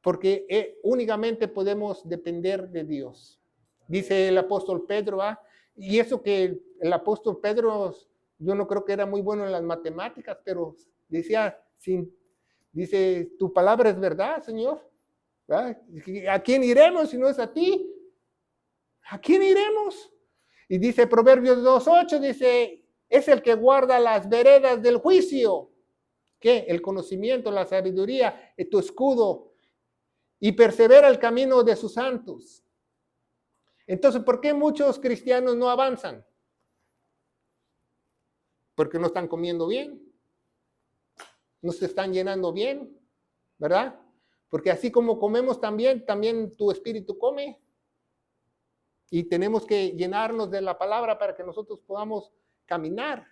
porque únicamente podemos depender de Dios. Dice el apóstol Pedro, ¿va? Y eso que el apóstol Pedro, yo no creo que era muy bueno en las matemáticas, pero decía, dice, tu palabra es verdad, Señor. ¿Verdad? ¿A quién iremos si no es a ti? ¿A quién iremos? Y dice Proverbios 2:8, dice, es el que guarda las veredas del juicio. ¿Qué? El conocimiento, la sabiduría, tu escudo, y persevera el camino de sus santos. Entonces, ¿por qué muchos cristianos no avanzan? Porque no están comiendo bien, no se están llenando bien, ¿verdad? Porque así como comemos también tu espíritu come. Y tenemos que llenarnos de la palabra para que nosotros podamos caminar,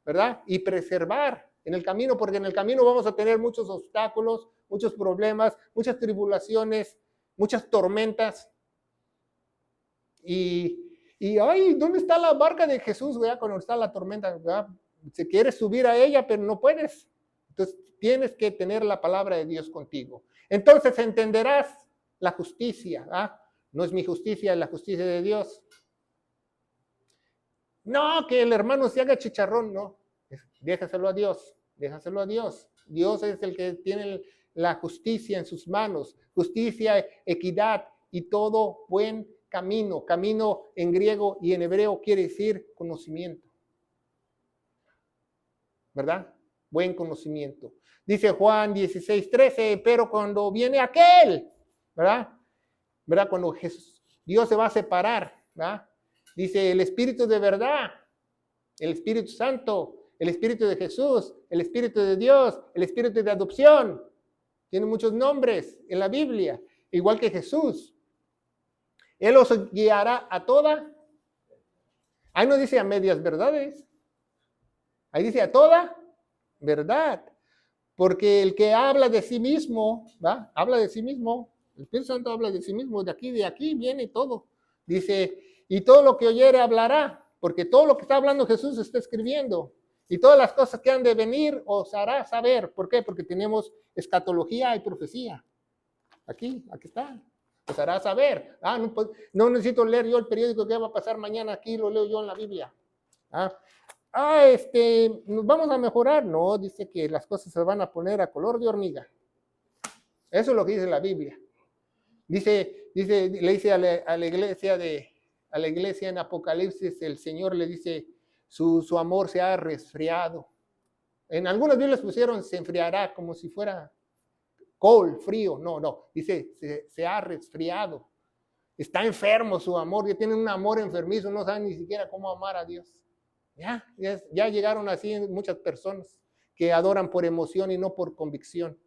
¿verdad? Y preservar en el camino, porque en el camino vamos a tener muchos obstáculos, muchos problemas, muchas tribulaciones, muchas tormentas. Y ay, ¿dónde está la barca de Jesús, ¿verdad? Cuando está la tormenta, ¿verdad? Se quieres subir a ella, pero no puedes. Entonces, tienes que tener la palabra de Dios contigo. Entonces entenderás la justicia, ¿ah? No es mi justicia, es la justicia de Dios. No, que el hermano se haga chicharrón, no. Déjaselo a Dios, déjaselo a Dios. Dios es el que tiene la justicia en sus manos. Justicia, equidad y todo buen camino. Camino en griego y en hebreo quiere decir conocimiento. ¿Verdad? Buen conocimiento. Dice Juan 16:13, pero cuando viene aquel, ¿verdad? Cuando Dios se va a separar, ¿verdad? Dice el Espíritu de verdad, el Espíritu Santo, el Espíritu de Jesús, el Espíritu de Dios, el Espíritu de adopción. Tiene muchos nombres en la Biblia, igual que Jesús. Él os guiará a toda. Ahí no dice a medias verdades. Ahí dice a toda verdad. Porque el que habla de sí mismo, ¿va? Habla de sí mismo. El Espíritu Santo habla de sí mismo, de aquí viene todo. Dice, y todo lo que oyere hablará, porque todo lo que está hablando Jesús está escribiendo. Y todas las cosas que han de venir os hará saber. ¿Por qué? Porque tenemos escatología y profecía. Aquí está. Os hará saber. No necesito leer yo el periódico que va a pasar mañana, aquí lo leo yo en la Biblia. Nos vamos a mejorar. No, dice que las cosas se van a poner a color de hormiga. Eso es lo que dice la Biblia. Le dice a la iglesia en Apocalipsis, el Señor le dice, su amor se ha resfriado. En algunas Biblias pusieron, se enfriará como si fuera cold, frío. No, dice, se ha resfriado. Está enfermo su amor, ya tienen un amor enfermizo, no saben ni siquiera cómo amar a Dios. Ya llegaron así muchas personas que adoran por emoción y no por convicción.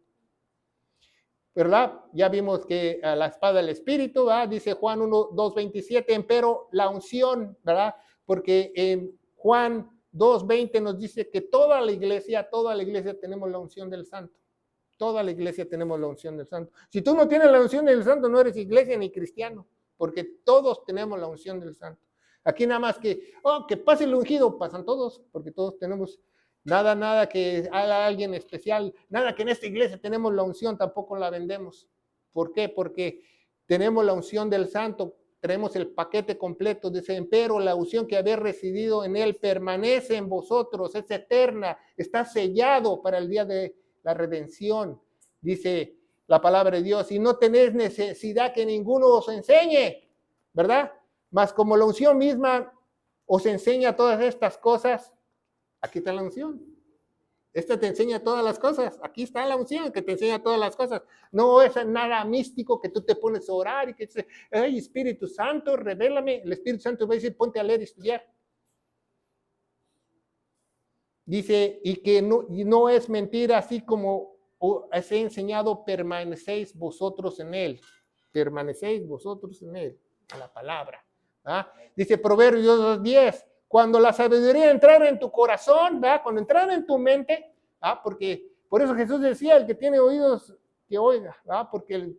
¿Verdad? Ya vimos que a la espada del Espíritu, ¿verdad? Dice Juan 2:27, empero la unción, ¿verdad? Porque en Juan 2:20 nos dice que toda la iglesia tenemos la unción del Santo. Toda la iglesia tenemos la unción del Santo. Si tú no tienes la unción del Santo, no eres iglesia ni cristiano, porque todos tenemos la unción del Santo. Aquí nada más que pase el ungido, pasan todos, porque todos tenemos. Nada que haga alguien especial, nada que en esta iglesia tenemos la unción, tampoco la vendemos. ¿Por qué? Porque tenemos la unción del Santo, tenemos el paquete completo, dice, empero la unción que habéis recibido en él permanece en vosotros, es eterna, está sellado para el día de la redención, dice la palabra de Dios, y no tenéis necesidad que ninguno os enseñe, ¿verdad? Mas como la unción misma os enseña todas estas cosas, aquí está la unción. Esta te enseña todas las cosas. Aquí está la unción que te enseña todas las cosas. No es nada místico que tú te pones a orar y que dices, ay, Espíritu Santo, revélame. El Espíritu Santo va a decir, ponte a leer y estudiar. Dice, y que no es mentira, así como os he enseñado, permanecéis vosotros en él. Permanecéis vosotros en él. a la palabra. ¿Ah? Dice Proverbios 2:10, cuando la sabiduría entrara en tu corazón, ¿verdad? Cuando entrara en tu mente, porque por eso Jesús decía, el que tiene oídos, que oiga, ¿verdad? Porque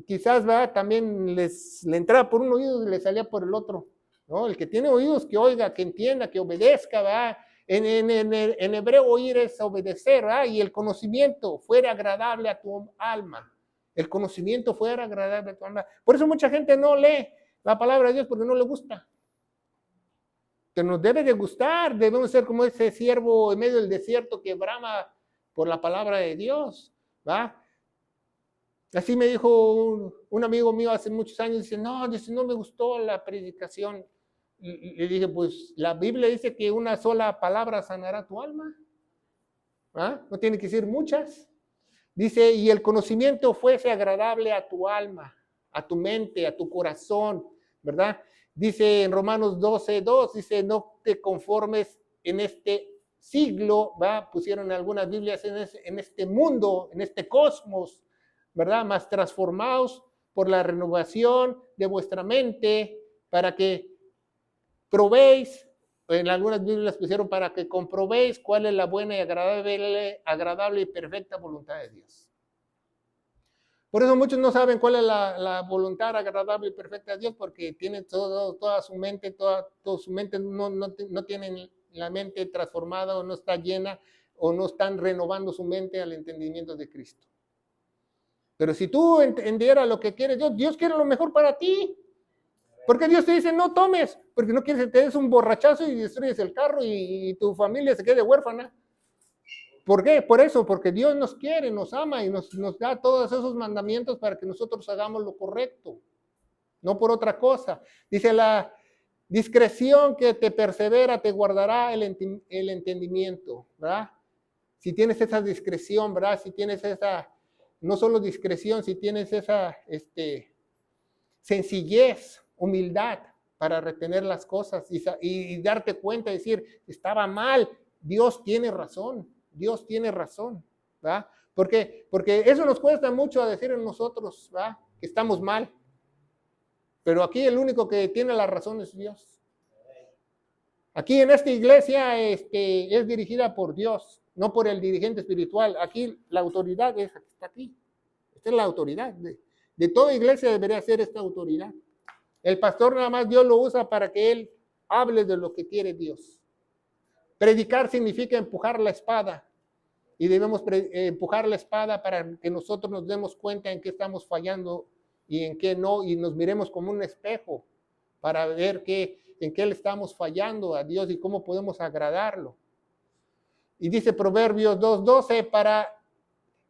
quizás, ¿verdad? También le entraba por un oído y le salía por el otro, ¿no? El que tiene oídos, que oiga, que entienda, que obedezca, ¿verdad? En hebreo oír es obedecer, ¿verdad? Y el conocimiento fuera agradable a tu alma. El conocimiento fuera agradable a tu alma. Por eso mucha gente no lee la palabra de Dios porque no le gusta. Que nos debe de gustar, debemos ser como ese siervo en medio del desierto que brama por la palabra de Dios, ¿va? Así me dijo un amigo mío hace muchos años, dice, no me gustó la predicación. Le dije, pues la Biblia dice que una sola palabra sanará tu alma, ¿va? No tiene que ser muchas. Dice, y el conocimiento fuese agradable a tu alma, a tu mente, a tu corazón, ¿verdad? Dice en Romanos 12:2, dice, no te conformes en este siglo, ¿va? Pusieron algunas Biblias en este mundo, en este cosmos, ¿verdad? Más transformados por la renovación de vuestra mente, para que probéis, en algunas Biblias pusieron para que comprobéis cuál es la buena y agradable y perfecta voluntad de Dios. Por eso muchos no saben cuál es la voluntad agradable y perfecta de Dios, porque tienen toda su mente, toda su mente no tienen la mente transformada o no está llena o no están renovando su mente al entendimiento de Cristo. Pero si tú entendieras lo que quiere Dios, Dios quiere lo mejor para ti. Porque Dios te dice, no tomes, porque no quieres que te des un borrachazo y destruyes el carro y tu familia se quede huérfana. ¿Por qué? Por eso, porque Dios nos quiere, nos ama y nos da todos esos mandamientos para que nosotros hagamos lo correcto, no por otra cosa. Dice, la discreción que te persevera te guardará el entendimiento, ¿verdad? Si tienes esa discreción, ¿verdad? Si tienes esa, no solo discreción, si tienes esa sencillez, humildad para retener las cosas y darte cuenta y decir, estaba mal, Dios tiene razón. Dios tiene razón, ¿verdad? Porque eso nos cuesta mucho a decir en nosotros, ¿verdad? Que estamos mal. Pero aquí el único que tiene la razón es Dios. Aquí en esta iglesia es dirigida por Dios, no por el dirigente espiritual. Aquí la autoridad está aquí. Esta es la autoridad. De toda iglesia debería ser esta autoridad. El pastor nada más Dios lo usa para que él hable de lo que quiere Dios. Predicar significa empujar la espada y debemos empujar la espada para que nosotros nos demos cuenta en qué estamos fallando y en qué no, y nos miremos como un espejo para ver en qué le estamos fallando a Dios y cómo podemos agradarlo. Y dice Proverbios 2:12, para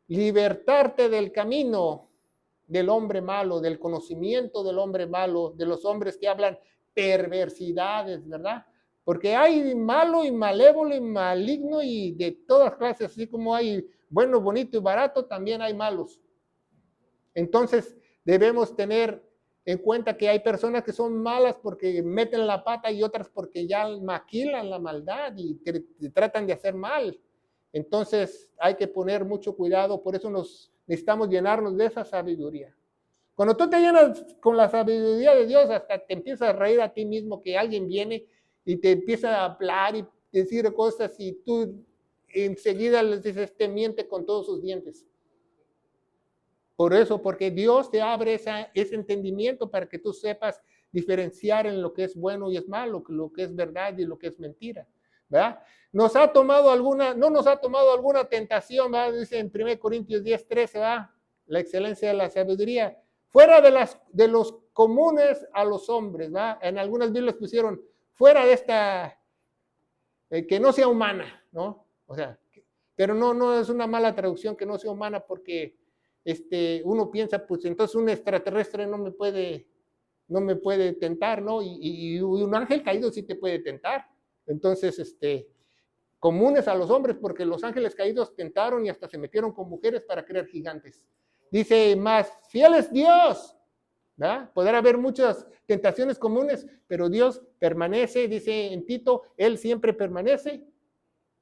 libertarte del camino del hombre malo, del conocimiento del hombre malo, de los hombres que hablan perversidades, ¿verdad? Porque hay malo y malévolo y maligno y de todas clases, así como hay bueno, bonito y barato, también hay malos. Entonces debemos tener en cuenta que hay personas que son malas porque meten la pata y otras porque ya maquilan la maldad y tratan de hacer mal. Entonces hay que poner mucho cuidado, por eso necesitamos llenarnos de esa sabiduría. Cuando tú te llenas con la sabiduría de Dios, hasta te empiezas a reír a ti mismo que alguien viene y te empieza a hablar y decir cosas y tú enseguida les dices, te miente con todos sus dientes. Por eso, porque Dios te abre ese entendimiento para que tú sepas diferenciar en lo que es bueno y es malo, lo que es verdad y lo que es mentira, ¿verdad? No nos ha tomado alguna tentación, ¿verdad? Dice en 1 Corintios 10:13, ¿verdad? La excelencia de la sabiduría, fuera de los comunes a los hombres, ¿verdad? En algunas Biblias pusieron, fuera de esta, que no sea humana, ¿no? O sea, pero no es una mala traducción que no sea humana porque uno piensa, pues entonces un extraterrestre no me puede tentar, ¿no? Y un ángel caído sí te puede tentar. Entonces, comunes a los hombres, porque los ángeles caídos tentaron y hasta se metieron con mujeres para crear gigantes. Dice, más fiel es Dios, ¿verdad? Podrá haber muchas tentaciones comunes, pero Dios permanece, dice en Tito, Él siempre permanece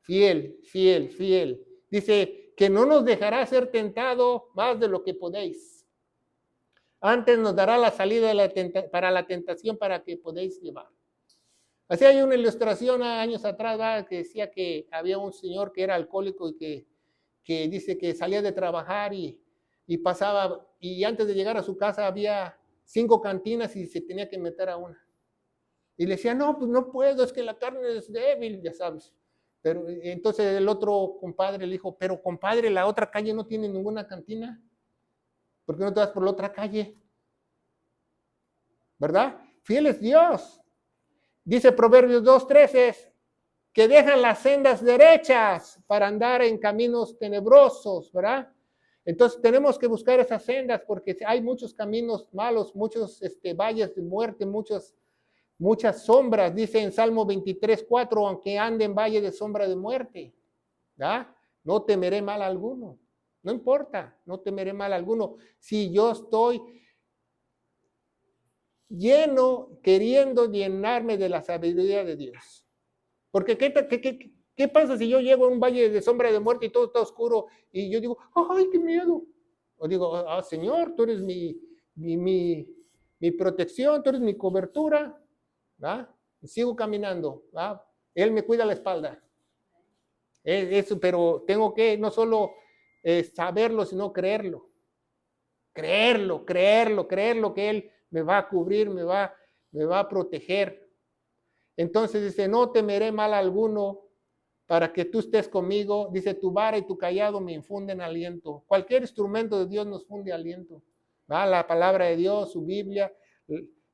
fiel, fiel, fiel. Dice que no nos dejará ser tentado más de lo que podéis. Antes nos dará la salida para la tentación para que podéis llevar. Así hay una ilustración años atrás, ¿verdad?, que decía que había un señor que era alcohólico y que dice que salía de trabajar y pasaba, y antes de llegar a su casa había 5 cantinas y se tenía que meter a una. Y le decía, no, pues no puedo, es que la carne es débil, ya sabes. Pero entonces el otro compadre le dijo, pero compadre, la otra calle no tiene ninguna cantina. ¿Por qué no te vas por la otra calle? ¿Verdad? Fiel es Dios. Dice Proverbios 2:13, que dejan las sendas derechas para andar en caminos tenebrosos, ¿verdad? Entonces tenemos que buscar esas sendas porque hay muchos caminos malos, muchos valles de muerte, muchas sombras. Dice en Salmo 23:4, aunque ande en valle de sombra de muerte, ¿verdad?, no temeré mal alguno. No importa, no temeré mal alguno. Si yo estoy queriendo llenarme de la sabiduría de Dios. Porque ¿qué pasa si yo llego a un valle de sombra de muerte y todo está oscuro y yo digo, ¡ay, qué miedo! O digo, Señor, tú eres mi protección, tú eres mi cobertura, ¿verdad? Y sigo caminando, ¿verdad? Él me cuida la espalda. Eso, pero tengo que no solo saberlo, sino creerlo. Creerlo, que Él me va a cubrir, me va a proteger. Entonces dice, no temeré mal alguno para que tú estés conmigo. Dice, tu vara y tu cayado me infunden aliento. Cualquier instrumento de Dios nos funde aliento. ¿Verdad? La palabra de Dios, su Biblia,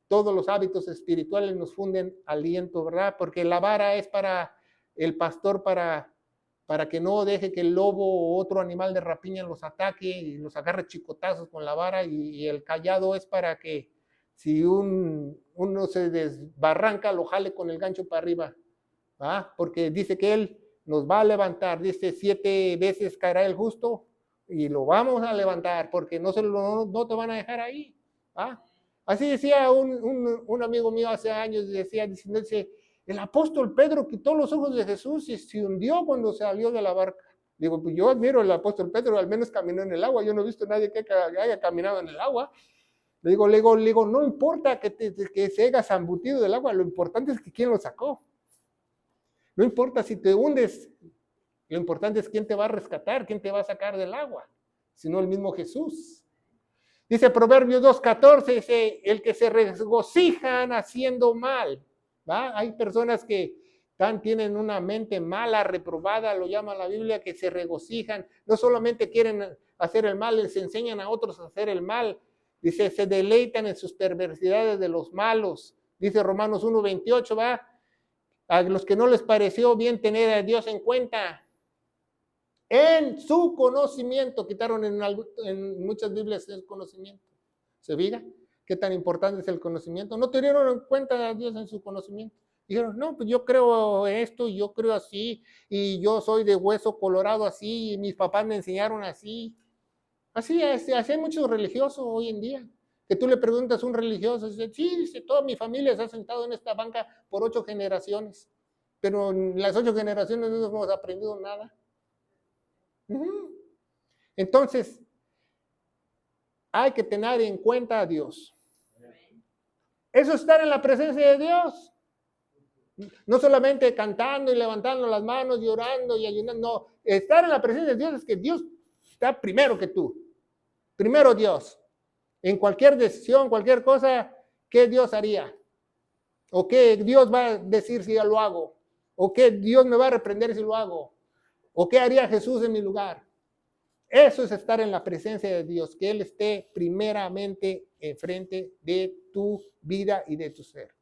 todos los hábitos espirituales nos funden aliento, ¿verdad? Porque la vara es para el pastor, para que no deje que el lobo o otro animal de rapiña los ataque y los agarre chicotazos con la vara, y el cayado es para que si uno se desbarranca, lo jale con el gancho para arriba, ¿va? Porque dice que Él nos va a levantar. Dice 7 veces caerá el justo y lo vamos a levantar porque no te van a dejar ahí, ¿va? Así decía un amigo mío hace años, dice, el apóstol Pedro quitó los ojos de Jesús y se hundió cuando salió de la barca. Digo, pues yo admiro al apóstol Pedro, al menos caminó en el agua. Yo no he visto a nadie que haya caminado en el agua. Le digo, no importa que se haya zambutido del agua, lo importante es que quién lo sacó. No importa si te hundes, lo importante es quién te va a rescatar, quién te va a sacar del agua, sino el mismo Jesús. Dice Proverbios 2:14, dice, el que se regocijan haciendo mal, ¿va? Hay personas que tienen una mente mala, reprobada, lo llama la Biblia, que se regocijan, no solamente quieren hacer el mal, les enseñan a otros a hacer el mal. Dice, se deleitan en sus perversidades de los malos. Dice Romanos 1:28, ¿va? A los que no les pareció bien tener a Dios en cuenta, en su conocimiento, quitaron en muchas Biblias el conocimiento. ¿Se fija? ¿Qué tan importante es el conocimiento? No tuvieron en cuenta a Dios en su conocimiento. Dijeron, no, pues yo creo esto, yo creo así, y yo soy de hueso colorado así, y mis papás me enseñaron así. Así hay muchos religiosos hoy en día, que tú le preguntas a un religioso, dice, sí, dice, toda mi familia se ha sentado en esta banca por 8 generaciones, pero en las 8 generaciones no hemos aprendido nada. Entonces, hay que tener en cuenta a Dios. Eso es estar en la presencia de Dios. No solamente cantando y levantando las manos y orando y ayunando, no. Estar en la presencia de Dios es que Dios está primero que tú. Primero Dios. En cualquier decisión, cualquier cosa, ¿qué Dios haría? ¿O qué Dios va a decir si yo lo hago? ¿O qué Dios me va a reprender si lo hago? ¿O qué haría Jesús en mi lugar? Eso es estar en la presencia de Dios, que Él esté primeramente enfrente de tu vida y de tu ser.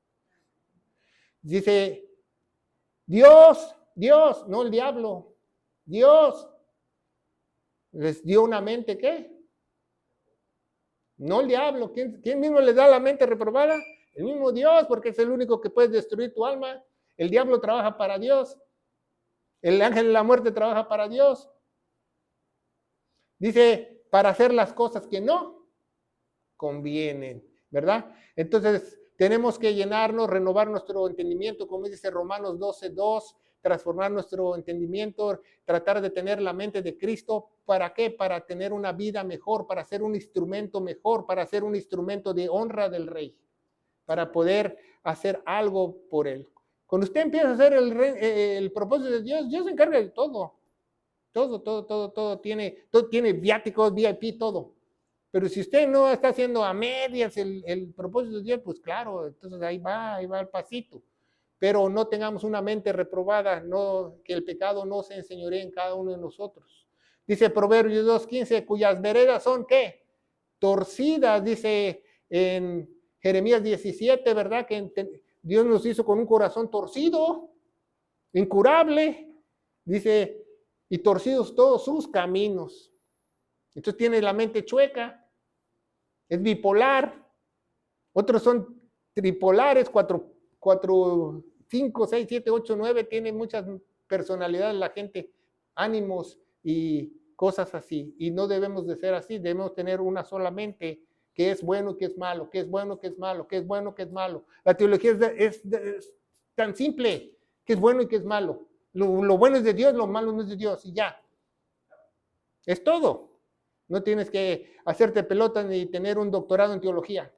Dice, Dios, no el diablo, Dios les dio una mente, ¿qué? No el diablo. ¿Quién mismo le da la mente reprobada? El mismo Dios, porque es el único que puede destruir tu alma. El diablo trabaja para Dios. El ángel de la muerte trabaja para Dios. Dice, para hacer las cosas que no convienen, ¿verdad? Entonces, tenemos que llenarnos, renovar nuestro entendimiento, como dice Romanos 12:2. transformar nuestro entendimiento, tratar de tener la mente de Cristo. ¿Para qué? Para tener una vida mejor, para ser un instrumento mejor, para ser un instrumento de honra del Rey, para poder hacer algo por Él. Cuando usted empieza a hacer el propósito de Dios, Dios se encarga de todo. Todo tiene viáticos, VIP, todo. Pero si usted no está haciendo a medias el propósito de Dios, pues claro, entonces ahí va el pasito. Pero no tengamos una mente reprobada, no, que el pecado no se enseñoree en cada uno de nosotros. Dice Proverbios 2:15, cuyas veredas son, ¿qué? Torcidas, dice en Jeremías 17, ¿verdad? Que Dios nos hizo con un corazón torcido, incurable, dice, y torcidos todos sus caminos. Entonces tiene la mente chueca, es bipolar, otros son tripolares, 4, 5, 6, 7, 8, 9, tiene muchas personalidades la gente, ánimos y cosas así. Y no debemos de ser así, debemos tener una sola mente, que es bueno y que es malo, que es bueno, que es malo, que es bueno, que es malo. La teología es tan simple, que es bueno y que es malo. Lo bueno es de Dios, lo malo no es de Dios, y ya. Es todo. No tienes que hacerte pelota ni tener un doctorado en teología.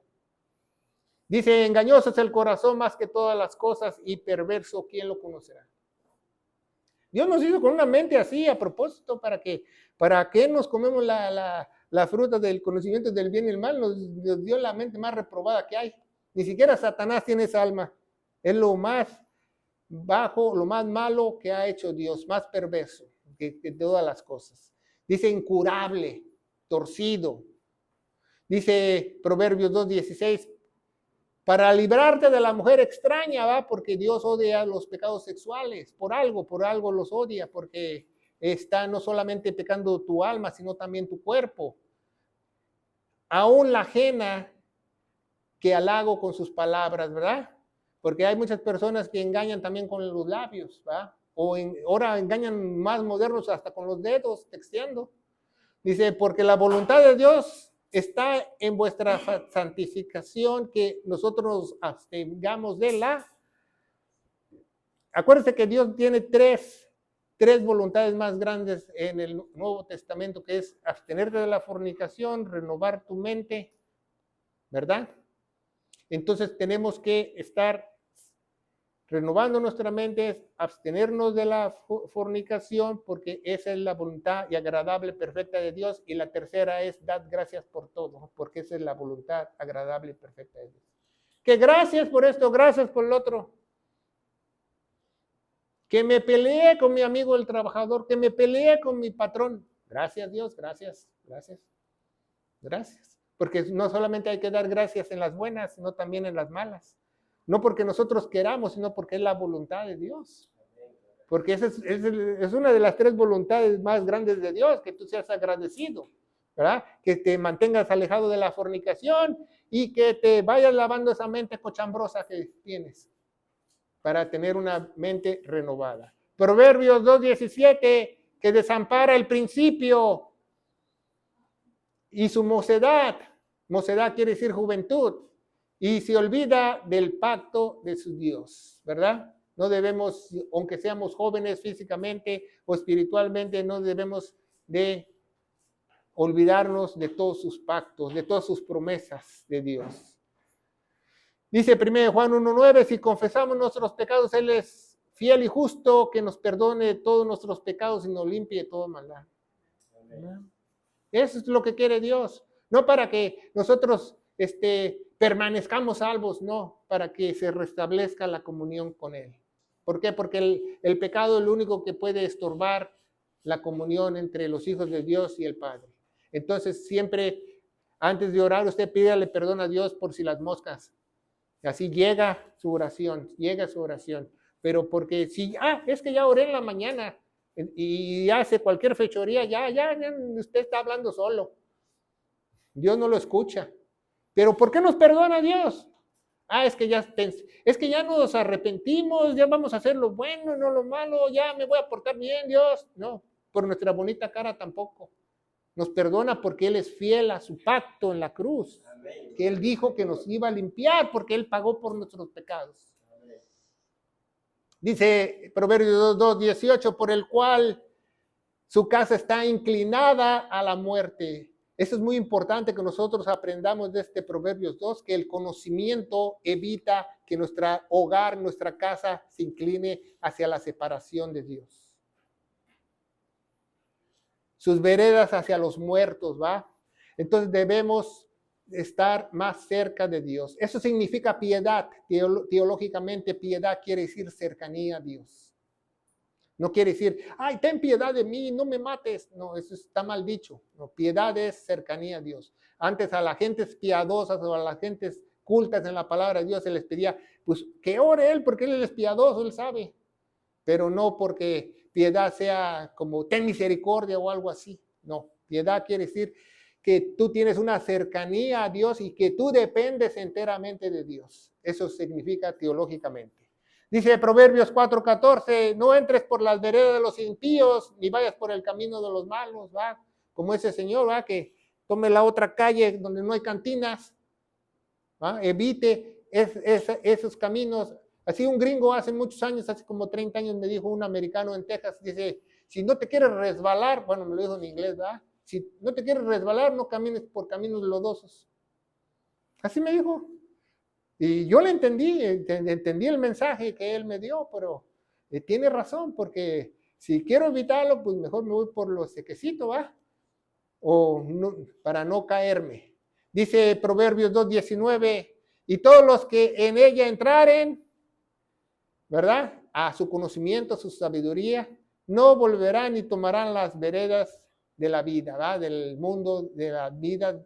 Dice, engañoso es el corazón más que todas las cosas y perverso, ¿quién lo conocerá? Dios nos hizo con una mente así a propósito, ¿para qué nos comemos la fruta del conocimiento del bien y el mal? Nos dio la mente más reprobada que hay. Ni siquiera Satanás tiene esa alma. Es lo más bajo, lo más malo que ha hecho Dios, más perverso que todas las cosas. Dice incurable, torcido. Dice Proverbios 2:16, para librarte de la mujer extraña, ¿va? Porque Dios odia los pecados sexuales, por algo los odia, porque está no solamente pecando tu alma, sino también tu cuerpo. Aún la ajena que halago con sus palabras, ¿verdad? Porque hay muchas personas que engañan también con los labios, ¿va? Ahora engañan más modernos hasta con los dedos, texteando. Dice, porque la voluntad de Dios está en vuestra santificación, que nosotros nos abstengamos de la. Acuérdense que Dios tiene tres voluntades más grandes en el Nuevo Testamento, que es abstenerte de la fornicación, renovar tu mente, ¿verdad? Entonces tenemos que estar renovando nuestra mente, abstenernos de la fornicación, porque esa es la voluntad y agradable, perfecta de Dios. Y la tercera es dar gracias por todo, porque esa es la voluntad agradable y perfecta de Dios. Que gracias por esto, gracias por el otro. Que me peleé con mi amigo el trabajador, que me peleé con mi patrón. Gracias Dios, gracias. Porque no solamente hay que dar gracias en las buenas, sino también en las malas. No porque nosotros queramos, sino porque es la voluntad de Dios. Porque esa es una de las tres voluntades más grandes de Dios, que tú seas agradecido, ¿verdad? Que te mantengas alejado de la fornicación y que te vayas lavando esa mente cochambrosa que tienes para tener una mente renovada. Proverbios 2:17, que desampara el principio y su mocedad. Mocedad quiere decir juventud. Y se olvida del pacto de su Dios, ¿verdad? No debemos, aunque seamos jóvenes físicamente o espiritualmente, no debemos de olvidarnos de todos sus pactos, de todas sus promesas de Dios. Dice 1 Juan 1:9, si confesamos nuestros pecados, Él es fiel y justo, que nos perdone todos nuestros pecados y nos limpie de toda maldad. Eso es lo que quiere Dios. No para que nosotros permanezcamos salvos, no, para que se restablezca la comunión con Él. ¿Por qué? Porque el pecado es lo único que puede estorbar la comunión entre los hijos de Dios y el Padre. Entonces, siempre, antes de orar, usted pídale perdón a Dios por si las moscas. Así llega su oración. Pero porque si, es que ya oré en la mañana y hace cualquier fechoría, ya usted está hablando solo. Dios no lo escucha. Pero ¿por qué nos perdona Dios? Es que ya nos arrepentimos, ya vamos a hacer lo bueno, no lo malo, ya me voy a portar bien, Dios. No, por nuestra bonita cara tampoco. Nos perdona porque Él es fiel a su pacto en la cruz. Amén. Que Él dijo que nos iba a limpiar porque Él pagó por nuestros pecados. Amén. Dice Proverbios 2:18, por el cual su casa está inclinada a la muerte. Eso es muy importante que nosotros aprendamos de este Proverbios 2, que el conocimiento evita que nuestro hogar, nuestra casa se incline hacia la separación de Dios. Sus veredas hacia los muertos, ¿va? Entonces debemos estar más cerca de Dios. Eso significa piedad. Teológicamente, piedad quiere decir cercanía a Dios. No quiere decir, ay, ten piedad de mí, no me mates. No, eso está mal dicho. No, piedad es cercanía a Dios. Antes a las gentes piadosas o a las gentes cultas en la palabra de Dios se les pedía, pues que ore él porque él es piadoso, él sabe. Pero no porque piedad sea como ten misericordia o algo así. No, piedad quiere decir que tú tienes una cercanía a Dios y que tú dependes enteramente de Dios. Eso significa teológicamente. Dice Proverbios 4:14, no entres por las veredas de los impíos, ni vayas por el camino de los malos, ¿va? Como ese señor, ¿va? Que tome la otra calle donde no hay cantinas, ¿va? Evite esos caminos. Así un gringo hace muchos años, hace como 30 años, me dijo un americano en Texas, dice, si no te quieres resbalar, bueno, me lo dijo en inglés, ¿va? Si no te quieres resbalar, no camines por caminos lodosos. Así me dijo. Y yo le entendí el mensaje que él me dio, pero tiene razón, porque si quiero evitarlo, pues mejor me voy por lo sequecito, ¿va? O no, para no caerme. Dice Proverbios 2:19, y todos los que en ella entraren, ¿verdad? A su conocimiento, a su sabiduría, no volverán ni tomarán las veredas de la vida, ¿verdad? Del mundo, de la vida,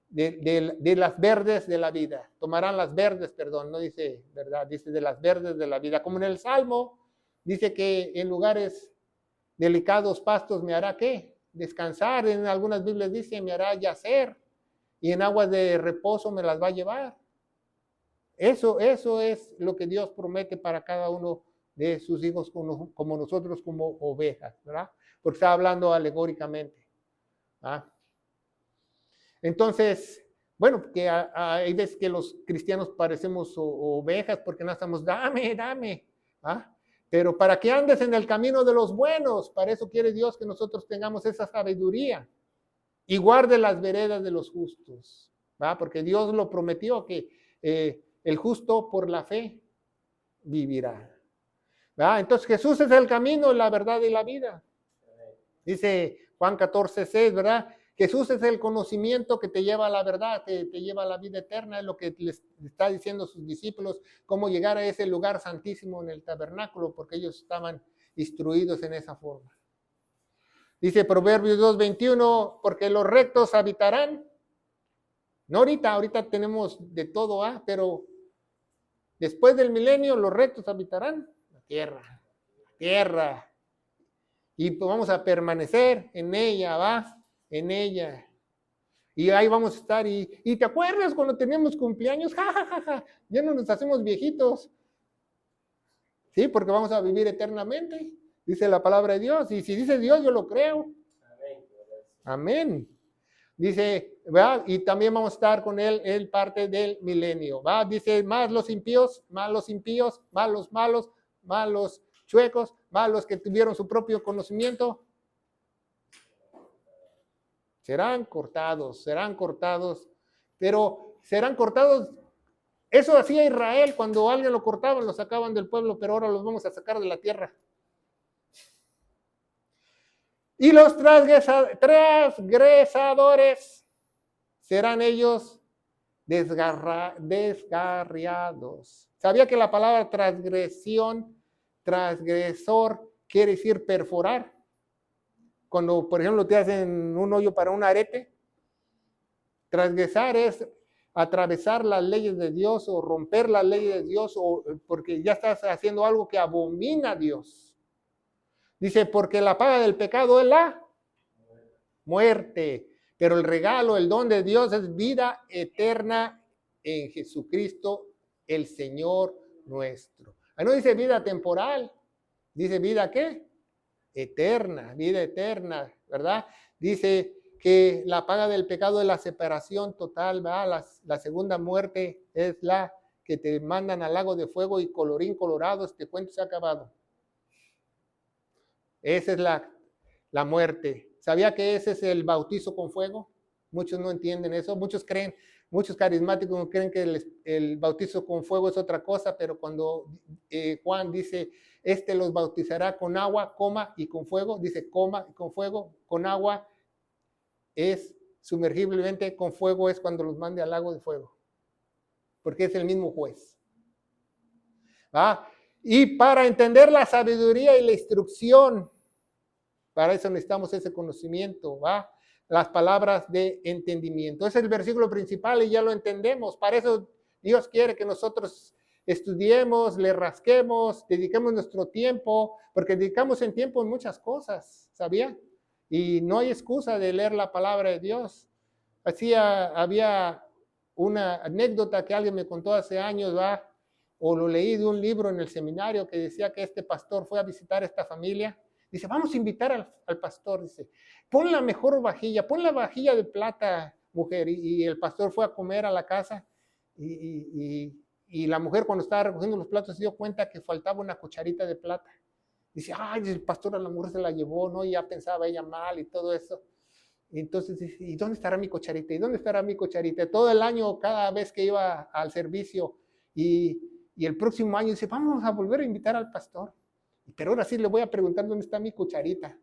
de las verdes de la vida. Tomarán las verdes, perdón, no dice, ¿verdad? Dice de las verdes de la vida. Como en el Salmo, dice que en lugares delicados pastos me hará, ¿qué? Descansar. En algunas Biblias dice, me hará yacer. Y en aguas de reposo me las va a llevar. Eso es lo que Dios promete para cada uno de sus hijos como nosotros, como ovejas, ¿verdad? Porque está hablando alegóricamente. ¿Ah? Entonces, bueno, que hay veces que los cristianos parecemos ovejas porque no estamos, dame. ¿Ah? Pero para que andes en el camino de los buenos, para eso quiere Dios que nosotros tengamos esa sabiduría y guarde las veredas de los justos, ¿va? Porque Dios lo prometió que el justo por la fe vivirá. ¿Va? Entonces Jesús es el camino, la verdad y la vida. Dice Juan 14:6, ¿verdad? Jesús es el conocimiento que te lleva a la verdad, que te lleva a la vida eterna, es lo que les está diciendo a sus discípulos, cómo llegar a ese lugar santísimo en el tabernáculo, porque ellos estaban instruidos en esa forma. Dice Proverbios 2:21, porque los rectos habitarán. No ahorita tenemos de todo, pero después del milenio los rectos habitarán la tierra. Y pues vamos a permanecer en ella, ¿va? En ella. Y ahí vamos a estar. Y ¿te acuerdas cuando teníamos cumpleaños? Ja. Ya no nos hacemos viejitos. Sí, porque vamos a vivir eternamente. Dice la palabra de Dios. Y si dice Dios, yo lo creo. Amén. Dice, ¿verdad? Y también vamos a estar con él parte del milenio. ¿Va? Dice, más los impíos, más los malos, más los chuecos, más los que tuvieron su propio conocimiento, serán cortados, pero serán cortados. Eso hacía Israel cuando alguien lo cortaban, lo sacaban del pueblo, pero ahora los vamos a sacar de la tierra. Y los transgresadores serán ellos desgarriados. ¿Sabía que la palabra transgresor, quiere decir perforar? Cuando, por ejemplo, te hacen un hoyo para un arete, transgresar es atravesar las leyes de Dios o romper las leyes de Dios, o porque ya estás haciendo algo que abomina a Dios. Dice, porque la paga del pecado es la muerte, pero el regalo, el don de Dios es vida eterna en Jesucristo, el Señor nuestro. Ahí no dice vida temporal, dice vida ¿qué? Eterna, vida eterna, ¿verdad? Dice la paga del pecado es la separación total, ¿verdad? La segunda muerte es la que te mandan al lago de fuego y colorín colorado, este cuento se ha acabado. Esa es la muerte. ¿Sabía que ese es el bautizo con fuego? Muchos no entienden eso. Muchos creen, muchos carismáticos creen que el bautizo con fuego es otra cosa, pero cuando Juan dice, los bautizará con agua, coma, y con fuego, dice coma, y con fuego, con agua es sumergiblemente, con fuego es cuando los mande al lago de fuego, porque es el mismo juez. ¿Va? Y para entender la sabiduría y la instrucción, para eso necesitamos ese conocimiento, ¿va? Las palabras de entendimiento. Ese es el versículo principal y ya lo entendemos. Para eso Dios quiere que nosotros estudiemos, le rasquemos, dediquemos nuestro tiempo, porque dedicamos el tiempo en muchas cosas, ¿sabía? Y no hay excusa de leer la palabra de Dios. Había una anécdota que alguien me contó hace años, ¿va? O lo leí de un libro en el seminario que decía que este pastor fue a visitar a esta familia. Dice, vamos a invitar al pastor. Dice, pon la mejor vajilla, pon la vajilla de plata, mujer. Y el pastor fue a comer a la casa y la mujer cuando estaba recogiendo los platos se dio cuenta que faltaba una cucharita de plata. Dice, ay, el pastor a la mujer se la llevó, ¿no? Y ya pensaba ella mal y todo eso. Y entonces dice, ¿y dónde estará mi cucharita? ¿Y dónde estará mi cucharita? Todo el año, cada vez que iba al servicio y el próximo año dice, vamos a volver a invitar al pastor. Pero ahora sí le voy a preguntar dónde está mi cucharita.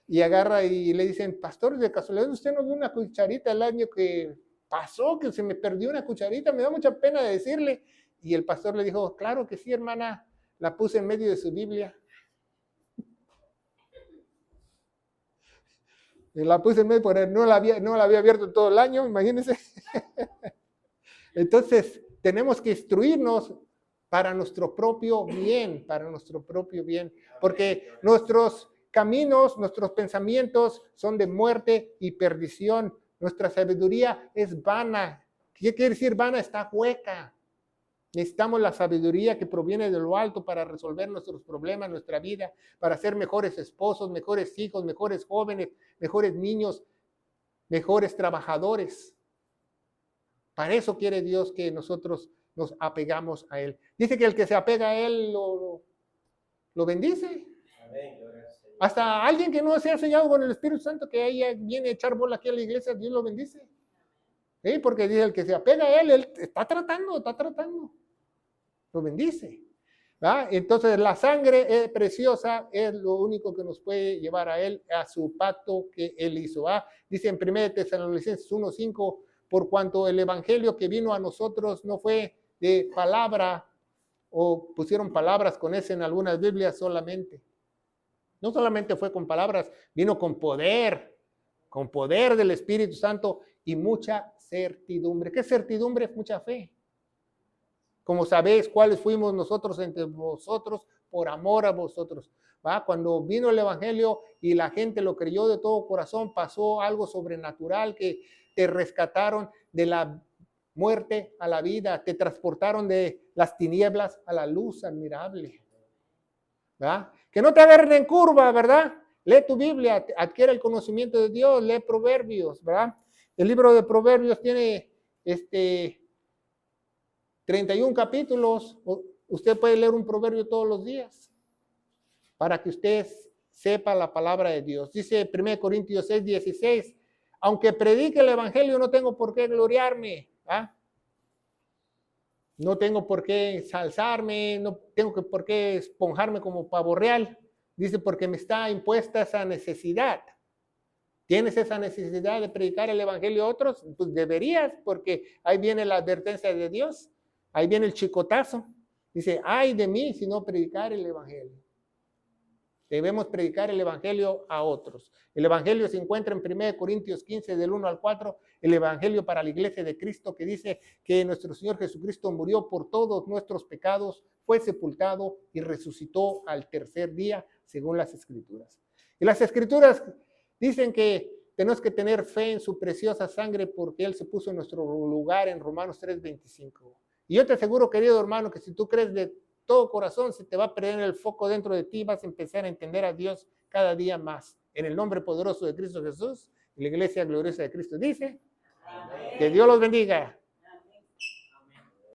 Y agarra y le dicen, pastor, de casualidad usted no vio una cucharita el año que pasó, que se me perdió una cucharita, me da mucha pena decirle. Y el pastor le dijo, claro que sí, hermana, la puse en medio de su Biblia. Y la puse en medio, porque no la había abierto todo el año, imagínense. Entonces, tenemos que instruirnos para nuestro propio bien, porque nuestros caminos, nuestros pensamientos son de muerte y perdición. Nuestra sabiduría es vana. ¿Qué quiere decir vana? Está hueca. Necesitamos la sabiduría que proviene de lo alto para resolver nuestros problemas, nuestra vida, para ser mejores esposos, mejores hijos, mejores jóvenes, mejores niños, mejores trabajadores. Para eso quiere Dios que nosotros nos apegamos a Él. Dice que el que se apega a Él lo bendice. Amén. Hasta alguien que no se ha sellado con el Espíritu Santo, que ahí viene a echar bola aquí a la iglesia, Dios lo bendice. ¿Sí? Porque dice, el que se apega a Él está tratando. Lo bendice. ¿Va? Entonces la sangre preciosa es lo único que nos puede llevar a Él, a su pacto que Él hizo. ¿Va? Dice en 1 Tesalonicenses 1:5, por cuanto el evangelio que vino a nosotros no fue de palabra, o pusieron palabras con ese en algunas Biblias solamente. No solamente fue con palabras, vino con poder del Espíritu Santo y mucha certidumbre. ¿Qué certidumbre? Mucha fe. Como sabéis, cuáles fuimos nosotros entre vosotros por amor a vosotros. ¿Va? Cuando vino el evangelio y la gente lo creyó de todo corazón, pasó algo sobrenatural, que te rescataron de la muerte a la vida, te transportaron de las tinieblas a la luz admirable. ¿Va? Que no te agarren en curva, ¿verdad? Lee tu Biblia, adquiere el conocimiento de Dios, lee Proverbios, ¿verdad? El libro de Proverbios tiene 31 capítulos. Usted puede leer un proverbio todos los días para que usted sepa la palabra de Dios. Dice 1 Corintios 6:16, aunque predique el evangelio no tengo por qué gloriarme, ¿ah? No tengo por qué ensalzarme, no tengo por qué esponjarme como pavo real. Dice, porque me está impuesta esa necesidad. ¿Tienes esa necesidad de predicar el evangelio a otros? Pues deberías, porque ahí viene la advertencia de Dios. Ahí viene el chicotazo. Dice, ay de mí si no predicar el evangelio. Debemos predicar el evangelio a otros. El evangelio se encuentra en 1 Corintios 15, del 1 al 4, el evangelio para la iglesia de Cristo, que dice que nuestro Señor Jesucristo murió por todos nuestros pecados, fue sepultado y resucitó al tercer día, según las Escrituras. Y las Escrituras dicen que tenemos que tener fe en su preciosa sangre, porque Él se puso en nuestro lugar en Romanos 3:25. Y yo te aseguro, querido hermano, que si tú crees de todo corazón, se te va a prender el foco dentro de ti, vas a empezar a entender a Dios cada día más. En el nombre poderoso de Cristo Jesús, la iglesia gloriosa de Cristo dice, amén. Que Dios los bendiga.